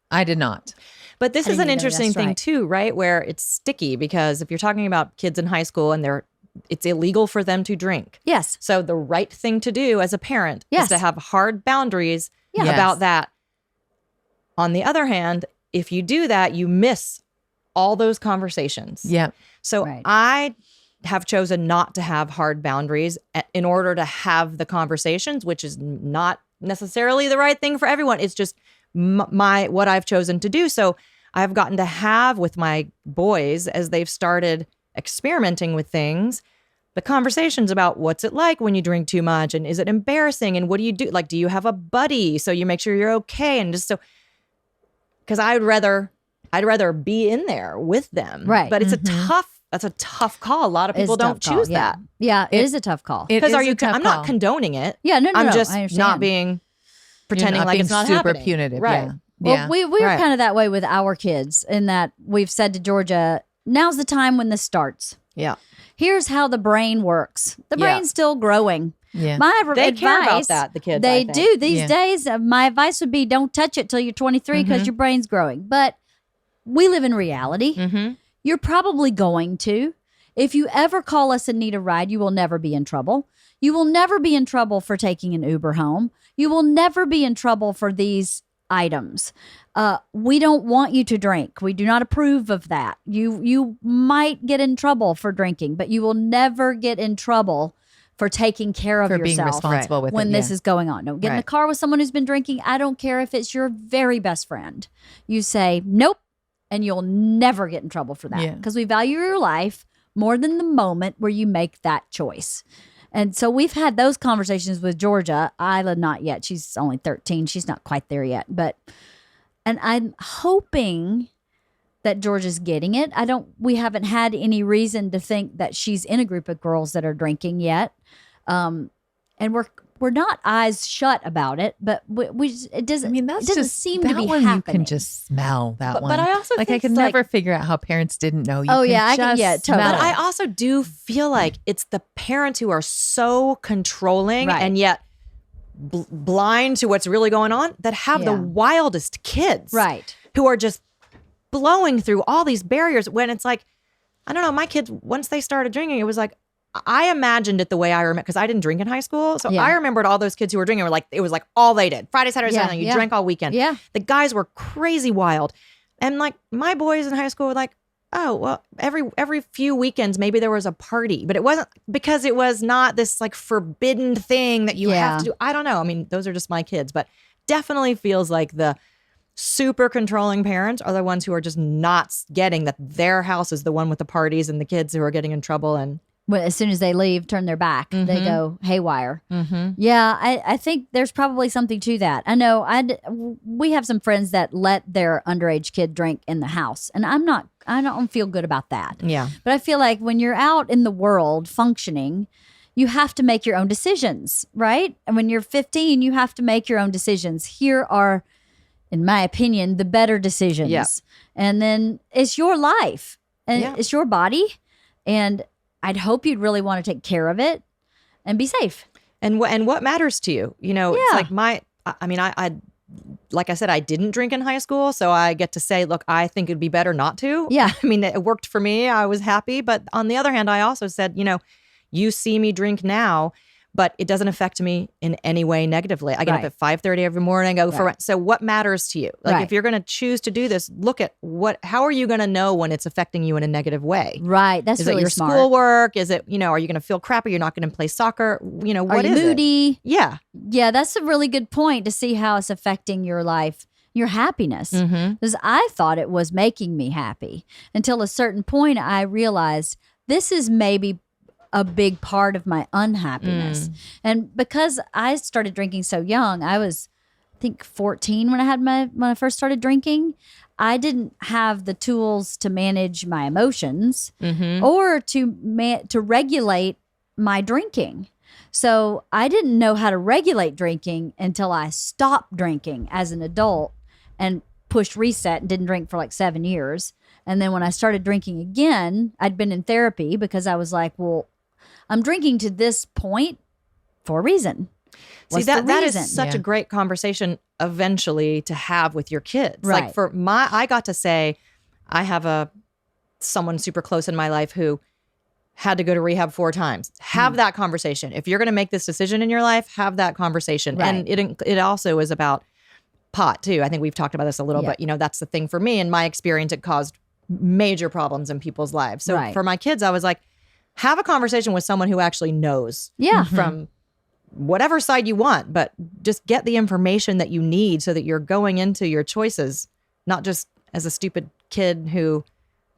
I did not. But this I is didn't an either, interesting that's thing right. too, right? Where it's sticky because if you're talking about kids in high school and it's illegal for them to drink. Yes. So the right thing to do as a parent Yes. is to have hard boundaries Yes. about that. On the other hand, if you do that, you miss all those conversations. Yeah. So Right. I have chosen not to have hard boundaries in order to have the conversations, which is not necessarily the right thing for everyone. It's just what I've chosen to do. So I've gotten to have with my boys as they've started experimenting with things, the conversations about what's it like when you drink too much and is it embarrassing and what do you do? Like, do you have a buddy? So you make sure you're okay. And just so, because I'd rather be in there with them. Right. But that's a tough call. A lot of It's people a don't tough call, choose yeah. that. Yeah, it is a tough call. It Because is a tough I'm not call. condoning it. Yeah, no, I'm no, just I understand. not being pretending You're not like being it's not super happening. punitive. Right. Yeah. Well, Yeah. we were Right. kind of that way with our kids in that we've said to Georgia, now's the time when this starts. Yeah. Here's how the brain works. The Yeah. brain's still growing. Yeah. My They advice, care about that, the kids, They I think. do these Yeah. days. My advice would be don't touch it till you're 23 because your brain's growing. But we live in reality. Mm-hmm. You're probably going to. If you ever call us and need a ride, you will never be in trouble. You will never be in trouble for taking an Uber home. You will never be in trouble for these items. We don't want you to drink. We do not approve of that. You might get in trouble for drinking, but you will never get in trouble for taking care of For being yourself responsible with when it. this Yeah. is going on. Don't get in the Right. car with someone who's been drinking. I don't care if it's your very best friend. You say, nope, and you'll never get in trouble for that Yeah. because we value your life more than the moment where you make that choice. And so we've had those conversations with Georgia. Isla, not yet. She's only 13. She's not quite there yet. And I'm hoping that Georgia's getting it. We haven't had any reason to think that she's in a group of girls that are drinking yet. And we're not eyes shut about it, but it doesn't. I mean, that's it doesn't just seem that to be one happening. you can just smell that But one. I also like I think could it's never like- figure out how parents didn't know. You Oh, can yeah, I can- just yeah, totally. smell But it. I also do feel like it's the parents who are so controlling Right. and yet blind to what's really going on that have the Yeah. wildest kids. Right. Who are just blowing through all these barriers when it's like, I don't know, my kids, once they started drinking, it was like, I imagined it the way I remember, because I didn't drink in high school. So Yeah. I remembered all those kids who were drinking were like, it was like all they did. Friday, Saturday, Yeah, Sunday, you yeah. drank all weekend. Yeah. The guys were crazy wild. And like my boys in high school were like, oh, well, every few weekends, maybe there was a party, but it wasn't, because it was not this like forbidden thing that you have to do. I don't know. I mean, those are just my kids, but definitely feels like the super controlling parents are the ones who are just not getting that their house is the one with the parties and the kids who are getting in trouble. And Well, as soon as they leave, turn their back, they go haywire. Yeah, I think there's probably something to that. I know we have some friends that let their underage kid drink in the house, and I don't feel good about that. yeah. But I feel like when you're out in the world functioning, you have to make your own decisions, right? And when you're 15, you have to make your own decisions. Here are, in my opinion, the better decisions. Yeah. And then it's your life and Yeah. it's your body. And I'd hope you'd really want to take care of it and be safe. And what matters to you? You know, it's Yeah. like I like I said, I didn't drink in high school, so I get to say, look, I think it'd be better not to. Yeah. I mean, it worked for me. I was happy. But on the other hand, I also said, you see me drink now, but it doesn't affect me in any way negatively. I get Right. up at 5:30 every morning, go for Right. So what matters to you? Like Right. if you're going to choose to do this, look at how are you going to know when it's affecting you in a negative way? Right. That's Is really it your smart. schoolwork? Is it, are you going to feel crappy? You're not going to play soccer? Are What you is it? moody? Yeah. Yeah, that's a really good point to see how it's affecting your life, your happiness. Because I thought it was making me happy until a certain point I realized this is maybe a big part of my unhappiness. And because I started drinking so young, I was, I think, 14 when I first started drinking. I didn't have the tools to manage my emotions or to regulate my drinking. So I didn't know how to regulate drinking until I stopped drinking as an adult and pushed reset and didn't drink for like 7 years. And then when I started drinking again, I'd been in therapy because I was like, well, I'm drinking to this point for a reason. See, What's the that reason? is such Yeah. a great conversation eventually to have with your kids. Right. Like I got to say, I have someone super close in my life who had to go to rehab 4 times. Have that conversation. If you're going to make this decision in your life, have that conversation. Right. And it also is about pot too. I think we've talked about this a little, Yeah. but that's the thing for me. In my experience, it caused major problems in people's lives. So Right. for my kids, I was like, have a conversation with someone who actually knows Yeah. from whatever side you want, but just get the information that you need so that you're going into your choices, not just as a stupid kid who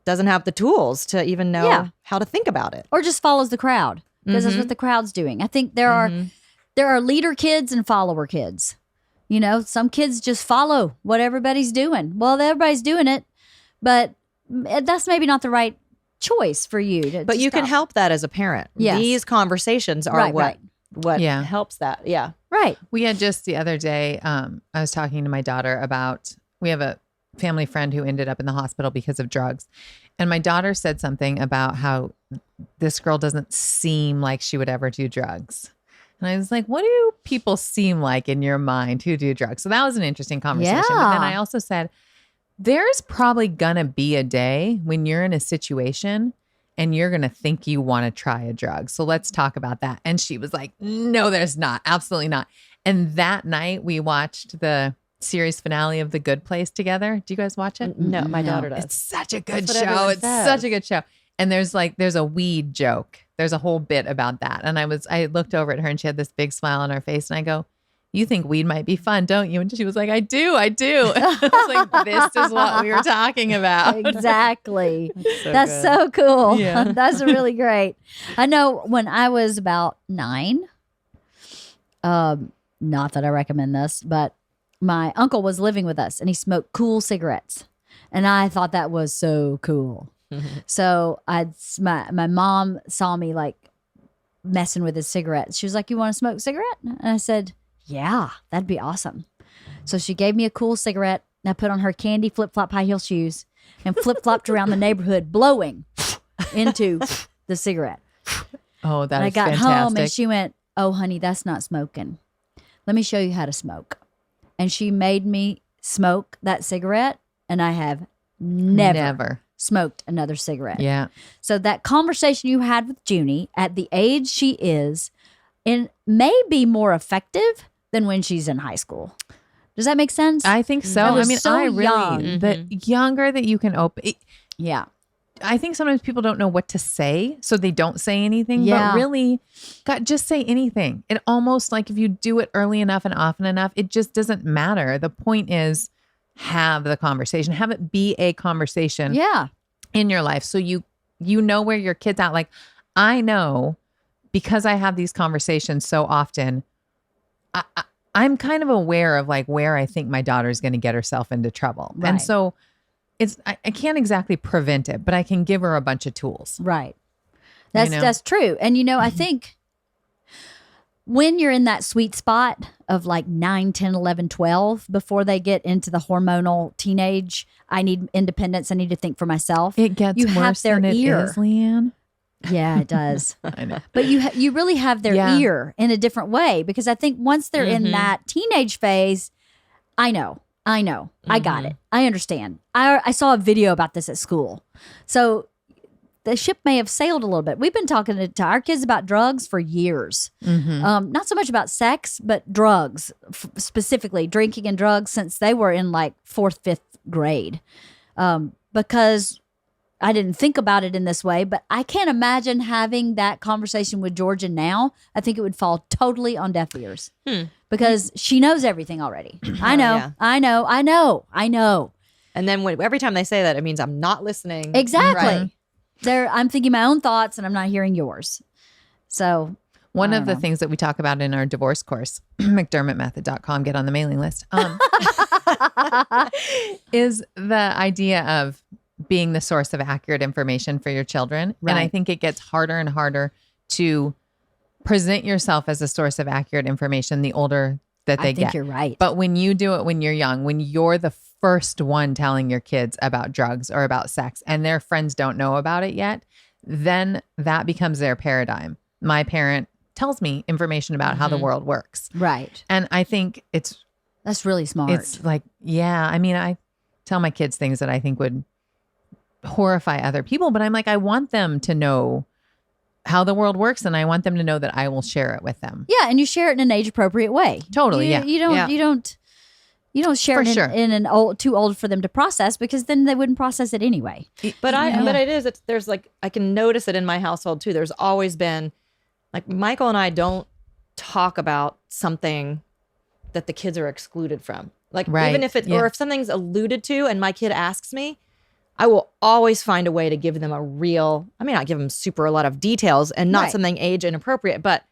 doesn't have the tools to even know Yeah. how to think about it. Or just follows the crowd because that's what the crowd's doing. I think there are leader kids and follower kids. Some kids just follow what everybody's doing. Well, everybody's doing it, but that's maybe not the right choice for you. But you can help that as a parent. Yes. These conversations are Right. what Yeah. helps that. Yeah. Right. We had just the other day, I was talking to my daughter about, we have a family friend who ended up in the hospital because of drugs. And my daughter said something about how this girl doesn't seem like she would ever do drugs. And I was like, what do people seem like in your mind who do drugs? So that was an interesting conversation. But then Yeah. I also said, there's probably going to be a day when you're in a situation and you're going to think you want to try a drug. So let's talk about that. And she was like, no, there's not. Absolutely not. And that night we watched the series finale of The Good Place together. Do you guys watch it? No, my No. daughter does. It's such a good That's what show. everyone It's says. such a good show. And there's a weed joke. There's a whole bit about that. And I looked over at her and she had this big smile on her face. And I go, you think weed might be fun, don't you? And she was like, I do. I was like, this is what we were talking about. Exactly. So That's good. so cool. Yeah. That's really great. I know when I was about 9, not that I recommend this, but my uncle was living with us and he smoked cool cigarettes. And I thought that was so cool. So my mom saw me like messing with his cigarettes. She was like, you want to smoke a cigarette? And I said, yeah, that'd be awesome. So she gave me a cool cigarette and I put on her candy flip-flop high heel shoes and flip-flopped around the neighborhood blowing into the cigarette. Oh, And that I is got fantastic. home and she went, oh, honey, that's not smoking. Let me show you how to smoke. And she made me smoke that cigarette and I have never smoked another cigarette. Yeah. So that conversation you had with Junie at the age she is, and may be more effective than when she's in high school. Does that make sense? I think so. That I was mean, so I really, young. the younger that you can open. Yeah. I think sometimes people don't know what to say, so they don't say anything. Yeah. But really, God, just say anything. It almost like if you do it early enough and often enough, it just doesn't matter. The point is, have the conversation. Have it be a conversation. Yeah. In your life, so you know where your kid's at. Like, I know because I have these conversations so often. I'm kind of aware of like where I think my daughter's going to get herself into trouble, Right. and so. I can't exactly prevent it, but I can give her a bunch of tools. Right. That's know? that's true. And I think when you're in that sweet spot of like 9, 10, 11, 12, before they get into the hormonal teenage, I need independence, I need to think for myself. It gets you have worse their than it ear. is, Leanne. Yeah, it does. I know. But you really have their Yeah. ear in a different way, because I think once they're in that teenage phase, I know. I got it. I understand. I saw a video about this at school. So the ship may have sailed a little bit. We've been talking to our kids about drugs for years. Not so much about sex, but drugs, specifically drinking and drugs, since they were in like 4th, 5th grade. Because I didn't think about it in this way, but I can't imagine having that conversation with Georgia now. I think it would fall totally on deaf ears because she knows everything already. I know, yeah. I know. And then every time they say that, it means I'm not listening. Exactly. I'm thinking my own thoughts and I'm not hearing yours. So One I of the don't know. things that we talk about in our divorce course, MacDermottmethod.com, get on the mailing list, is the idea of being the source of accurate information for your children. Right. And I think it gets harder and harder to present yourself as a source of accurate information the older that they I think get. you're right. But when you do it when you're young, when you're the first one telling your kids about drugs or about sex and their friends don't know about it yet, then that becomes their paradigm. My parent tells me information about how the world works. Right. And I think That's really smart. it's like, yeah, I mean, I tell my kids things that I think would horrify other people, but I'm like, I want them to know how the world works, and I want them to know that I will share it with them. Yeah, and you share it in an age appropriate way. Totally, yeah. You don't share For it sure. in an old, too old for them to process, because then they wouldn't process it anyway. But there's like, I can notice it in my household too. There's always been like, Michael and I don't talk about something that the kids are excluded from. Like, Right. even if Yeah. or if something's alluded to and my kid asks me, I will always find a way to give them I may not give them a lot of details and not Right. something age inappropriate, but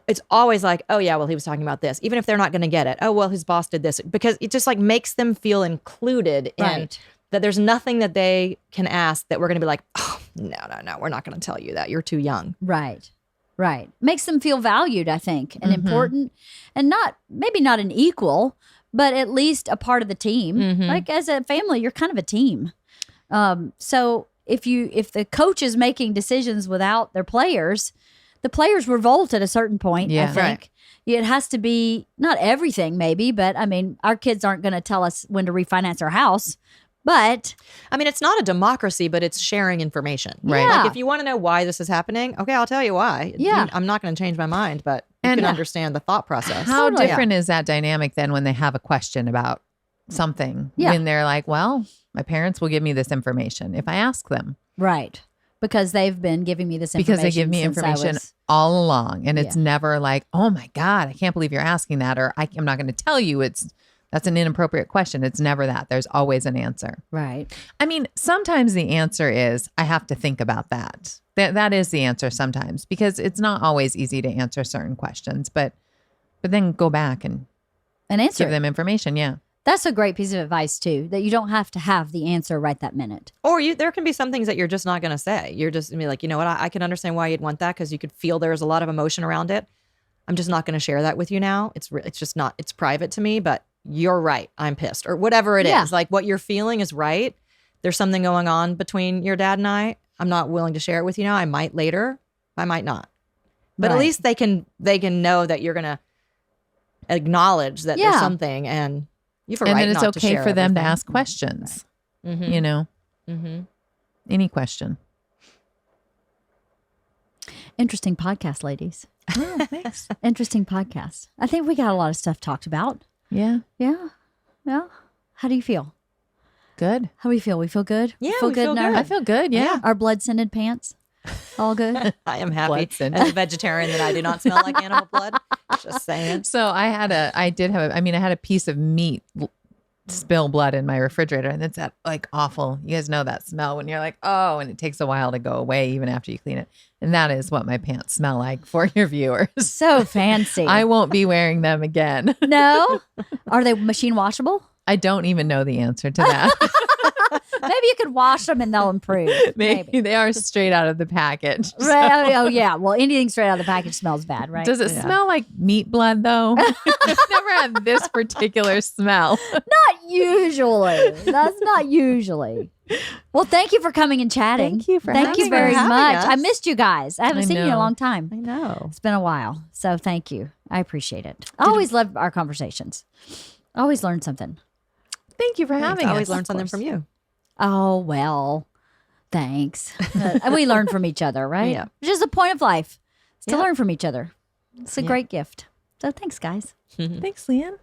it's always like, oh yeah, well, he was talking about this, even if they're not going to get it. Oh, well, his boss did this, because it just like makes them feel included in Right. that. There's nothing that they can ask that we're going to be like, oh, no, we're not going to tell you that. You're too young. Right. Makes them feel valued, I think, and Mm-hmm. important, and maybe not an equal, but at least a part of the team. Mm-hmm. Like, as a family, you're kind of a team. So if the coach is making decisions without their players, the players revolt at a certain point. Yeah. I think it has to be not everything, maybe, but I mean, our kids aren't going to tell us when to refinance our house. But I mean, it's not a democracy, but it's sharing information. Right. Yeah. Like, if you want to know why this is happening, okay, I'll tell you why. Yeah. I'm not going to change my mind, but you And can understand the thought process. How Totally. different is that dynamic then when they have a question about something? Yeah. When they're like, well, my parents will give me this information if I ask them. right, because they've been giving me this information. Because they give me since I information was- all along. And it's Yeah. never like, oh my God, I can't believe you're asking that. Or I'm not going to tell you that's an inappropriate question. It's never that. There's always an answer. Right. I mean, sometimes the answer is I have to think about that. That is the answer sometimes, because it's not always easy to answer certain questions, but then go back and An answer. give them information. Yeah. That's a great piece of advice too, that you don't have to have the answer right that minute. Or there can be some things that you're just not going to say. You're just going to be like, you know what? I can understand why you'd want that, because you could feel there's a lot of emotion around it. I'm just not going to share that with you now. It's just not, it's private to me, but you're right. I'm pissed, or whatever it Yeah. is. Like, what you're feeling is right. There's something going on between your dad and I. I'm not willing to share it with you now. I might later. I might not. But Right. at least they can know that you're going to acknowledge that Yeah. there's something, and you have a And right then it's not to okay share for them to everything. ask questions, Mhm. you know? Mhm. any question. Interesting podcast, ladies. Oh, thanks. Interesting podcast. I think we got a lot of stuff talked about. Yeah. Yeah. Yeah. How do you feel? Good. How do we feel? We feel good? Yeah, feel we feel in our- good. I feel good. Yeah. Our blood-scented pants? All good? I am happy Blood-scented. as a vegetarian that I do not smell like animal blood. Just saying. So I had a piece of meat spill blood in my refrigerator, and it's that like awful. You guys know that smell when you're like, oh, and it takes a while to go away even after you clean it. And that is what my pants smell like for your viewers. So fancy. I won't be wearing them again. No? Are they machine washable? I don't even know the answer to that. Maybe you could wash them and they'll improve. Maybe they are straight out of the package. Right. Oh, yeah. Well, anything straight out of the package smells bad, right? Does it smell like meat blood though? I've never had this particular smell. Not usually. That's not usually. Well, thank you for coming and chatting. Thank you for Thank you having very us. much. us. I missed you guys. I haven't I seen you in a know. long time. I know. It's been a while. So thank you. I appreciate it. I always love our conversations. I always learn something. Thank you for having I us. always learn Of something course. from you. Oh, well, thanks. We learn from each other, right? Yeah. Which is the point of life. Is to Yeah. learn from each other. It's a Yeah. great gift. So thanks, guys. Thanks, Leanne.